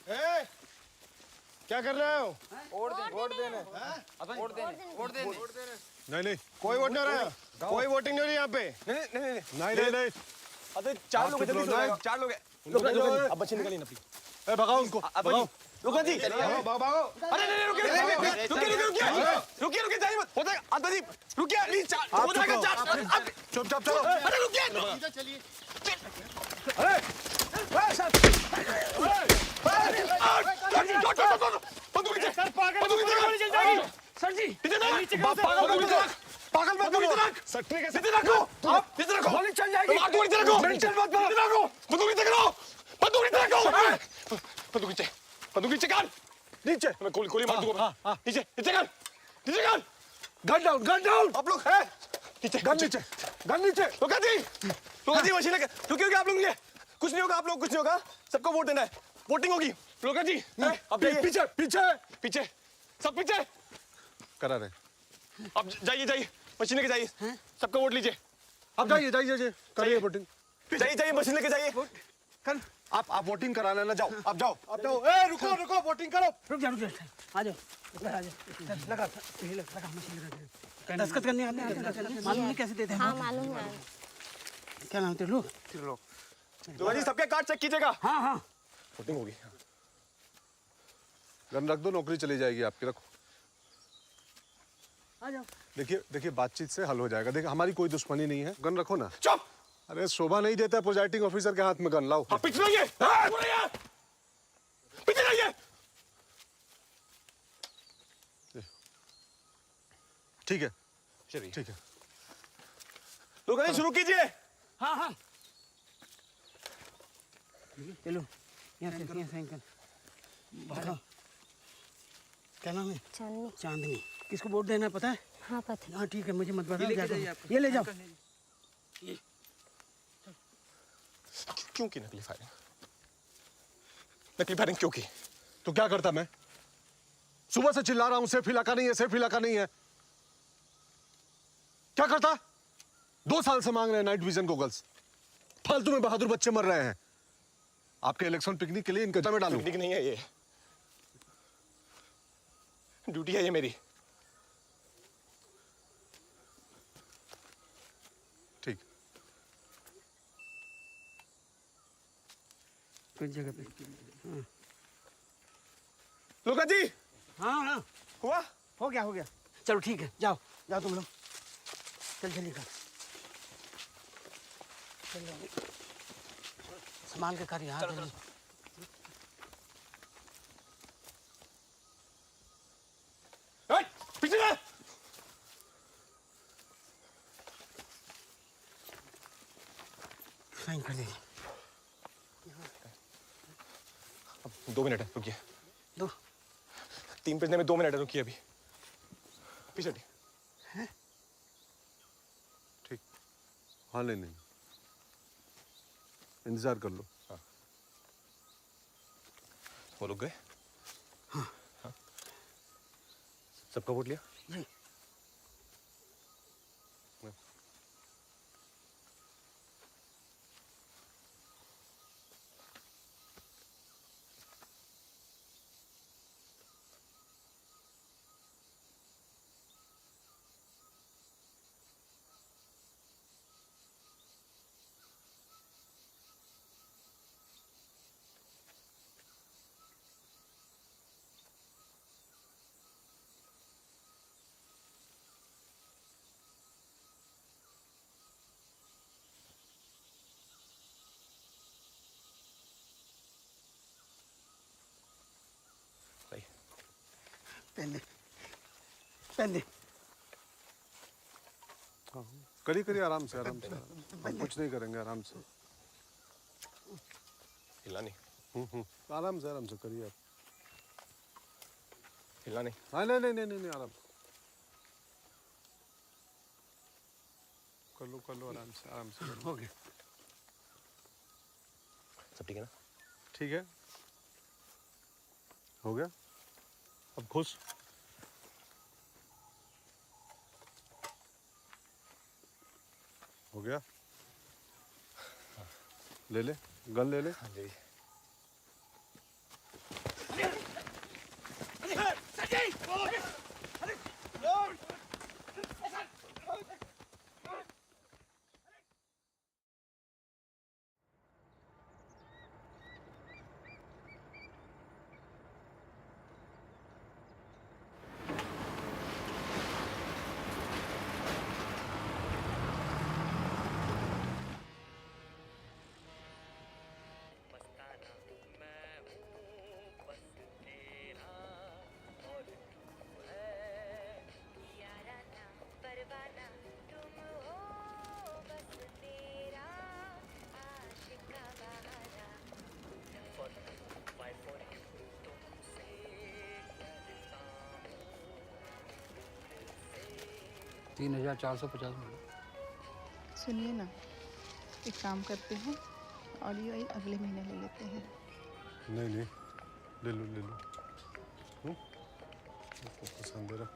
Speaker 17: ए, क्या कर रहे हो?
Speaker 18: वोट देने
Speaker 6: नहीं नहीं,
Speaker 17: कोई वोट नहीं हो रहा है, कोई वोटिंग नहीं हो रही यहाँ पे।
Speaker 6: नहीं।
Speaker 17: अबे चार लोग हैं, चार लोग हैं। अब बच्चे निकलिए ना प्लीज।
Speaker 6: ए, भगाओ उनको, भगाओ।
Speaker 17: रुको जी, भागो। अरे नहीं, रुकिए, जाइए मत। हो जाएगा, आता जी, रुकिए, प्लीज, हो जाएगा चार।
Speaker 6: चुपचाप चलो।
Speaker 17: अरे रुकिए।
Speaker 16: इधर चलिए।
Speaker 17: सर जी, पागल मत बनो। सट्टे के सीधे रखो, आप इधर रखो, गोली चल जाएगी। आप दूर इधर रखो, टेंशन मत लो, इधर रखो, बंदूक इधर रखो, बंदूक इधर रखो, बंदूक नीचे कर, नीचे, मैं गोली मार दूंगा। नीचे कर,
Speaker 6: गन डाउन, गन डाउन।
Speaker 1: आप लोग हैं नीचे,
Speaker 6: गन नीचे, गन नीचे।
Speaker 1: लोका जी मशीन है, रुकिए आप लोग, ये कुछ नहीं होगा, आप लोग कुछ नहीं होगा, सबको वोट देना है, वोटिंग होगी। लोका जी अब जाइए,
Speaker 6: पीछे पीछे
Speaker 1: पीछे, सब पीछे
Speaker 6: करा रहे।
Speaker 1: अब जाइए मशीन लेके जाइए, सबका वोट लीजिए।
Speaker 6: अब जाइए करिए वोटिंग।
Speaker 1: जाइए मशीन लेके जाइए।
Speaker 6: कर आप वोटिंग करा लेना, जाओ आप जाओ। ए रुको वोटिंग करो।
Speaker 20: रुक जा आ जाओ इधर आ जाओ। लगा मशीन लगा। दस्तखत करने आते हैं, मालूम नहीं कैसे देते हैं।
Speaker 7: हाँ मालूम है।
Speaker 20: क्या नाम तेरे लोग?
Speaker 1: लोका जी सबके कार्ड चेक कीजिएगा।
Speaker 20: हाँ
Speaker 1: वोटिंग होगी।
Speaker 6: गन रख दो, नौकरी चली जाएगी आपकी, रखो।
Speaker 20: आ जाओ।
Speaker 6: देखिए बातचीत से हल हो जाएगा। देखिए हमारी कोई दुश्मनी नहीं है, गन रखो ना।
Speaker 1: चुप।
Speaker 6: अरे शोभा नहीं देता प्रोजाइडिंग ऑफिसर के हाथ में गन, लाओ।
Speaker 1: पीछे रहिए, पीछे रहिए।
Speaker 6: ठीक है
Speaker 1: चलिए,
Speaker 6: ठीक है।
Speaker 1: लोका जी शुरू कीजिए।
Speaker 20: हाँ चलो यहाँ से साइन कर। बताओ क्या नाम है?
Speaker 7: चांदनी।
Speaker 20: चांदनी। किसको वोट देना है पता है?
Speaker 7: हाँ पता।
Speaker 20: हाँ ठीक है, मुझे मत बताओ। ये ले जाओ।
Speaker 1: क्यों की नकली फायरिंग? नकली फायरिंग क्यों की?
Speaker 6: तो क्या करता मैं? सुबह से चिल्ला रहा हूं सेफ इलाका नहीं है, सेफ इलाका नहीं है। क्या करता? 2 साल से मांग रहे हैं नाइट विजन गॉगल्स। फालतू में बहादुर बच्चे मर रहे हैं। आपके इलेक्शन पिकनिक के लिए इनका जमे डालूं।
Speaker 1: पिकनिक नहीं है ये, ड्यूटी है ये मेरी।
Speaker 6: ठीक।
Speaker 20: कुछ जगह पे। हाँ।
Speaker 1: लोका जी।
Speaker 20: हाँ
Speaker 1: हुआ?
Speaker 20: हो गया। चलो ठीक है, जाओ तुम लोग। चलिए कर। संभाल के कर यहाँ।
Speaker 1: पीछे जा।
Speaker 20: साइन कर दीजिए।
Speaker 1: 2 मिनट है, रुकिए। 3 पेजने में 2 मिनट है, रुकिए अभी। पीछे
Speaker 6: ठीक। हाँ नहीं इंतजार कर लो।
Speaker 1: हाँ। वो लोग गए?
Speaker 20: हाँ।
Speaker 1: सबका वोट लिया?
Speaker 20: जी। पहन दे।
Speaker 6: हाँ करिए आराम से। हम कुछ नहीं करेंगे, आराम से।
Speaker 1: हिला नहीं।
Speaker 6: आराम से करिए आप।
Speaker 1: हिला नहीं।
Speaker 6: हाँ नहीं आराम कर लो आराम से
Speaker 20: हो गया।
Speaker 1: सब ठीक है ना?
Speaker 6: ठीक है, हो गया। अब खुश। हो गया। ले गन ले ले।
Speaker 1: हाँ जी।
Speaker 3: 3,450 मैडम।
Speaker 9: सुनिए ना, एक काम करते हैं, ऑडियो आई अगले महीने ले लेते हैं।
Speaker 6: नहीं नहीं, ले लो ले लो। आपको पसंद है ना?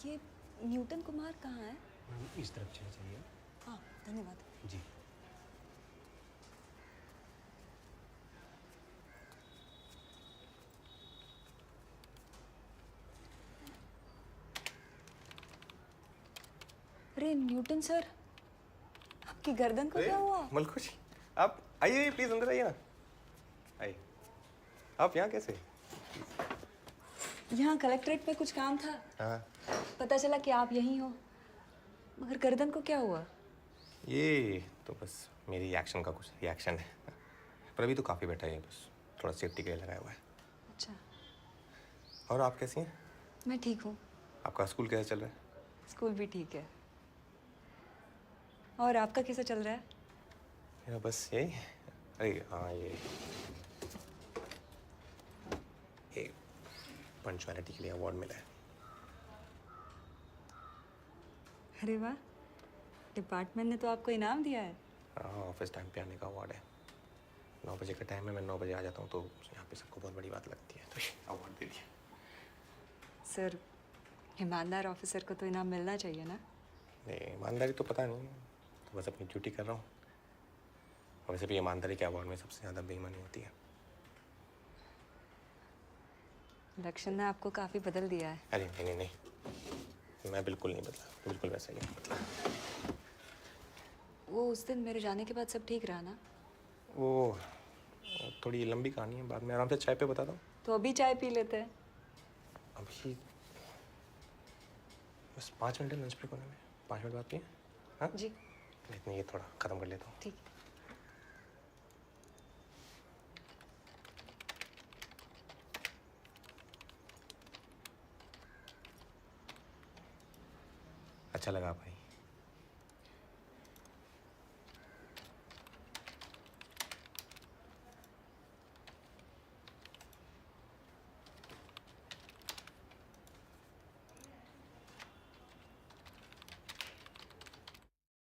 Speaker 2: ये न्यूटन कुमार कहाँ है?
Speaker 8: इस तरफ चले जाइए।
Speaker 2: हाँ, धन्यवाद।
Speaker 8: जी।
Speaker 2: अरे न्यूटन सर, आपकी गर्दन को क्या हुआ?
Speaker 1: मलको जी, आप आइए प्लीज, अंदर आइए ना। आइए। आप यहाँ कैसे?
Speaker 2: यहाँ कलेक्ट्रेट में कुछ काम था,
Speaker 1: हाँ।
Speaker 2: पता चला कि आप यहीं हो, मगर गर्दन को क्या हुआ?
Speaker 1: ये तो बस मेरी रिएक्शन का कुछ रिएक्शन है, पर अभी तो काफ़ी बेटर है, बस थोड़ा सेफ्टी के लिए लगाया हुआ है।
Speaker 2: अच्छा।
Speaker 1: और आप कैसी हैं?
Speaker 2: मैं ठीक हूँ।
Speaker 1: आपका स्कूल कैसा चल रहा है?
Speaker 2: स्कूल भी ठीक है। और आपका कैसा चल रहा है?
Speaker 1: मेरा बस यही। अरे हाँ, ये पंचुअलिटी के लिए अवार्ड मिला है।
Speaker 2: अरे वाह, डिपार्टमेंट ने तो आपको इनाम दिया है।
Speaker 1: हाँ, ऑफिस टाइम पे आने का अवार्ड है। 9 बजे का टाइम है, मैं 9 बजे आ जाता हूँ, तो यहाँ पे सबको बहुत बड़ी बात लगती है, तो अवार्ड दे दिया।
Speaker 2: सर, ईमानदार ऑफिसर को तो इनाम मिलना चाहिए ना?
Speaker 1: नहीं, ईमानदारी तो पता नहीं, तो बस अपनी ड्यूटी कर रहा हूँ। वैसे भी ईमानदारी के अवार्ड में सबसे ज़्यादा बेईमानी होती है।
Speaker 2: इलेक्शन ने आपको काफ़ी बदल दिया है।
Speaker 1: अरे नहीं नहीं नहीं, मैं बिल्कुल नहीं बदला, बिल्कुल वैसा ही नहीं बदला।
Speaker 2: वो उस दिन मेरे जाने के बाद सब ठीक रहा ना?
Speaker 1: वो थोड़ी लंबी कहानी है, बाद में आराम से चाय पे बताता हूँ।
Speaker 2: तो अभी चाय पी लेते हैं।
Speaker 1: अभी बस 5 मिनट है लंच ब्रेक होने में, 5 मिनट बाद पिए। हाँ
Speaker 2: जी।
Speaker 1: इतनी ये थोड़ा ख़त्म कर लेता हूँ।
Speaker 2: ठीक।
Speaker 1: अच्छा लगा भाई।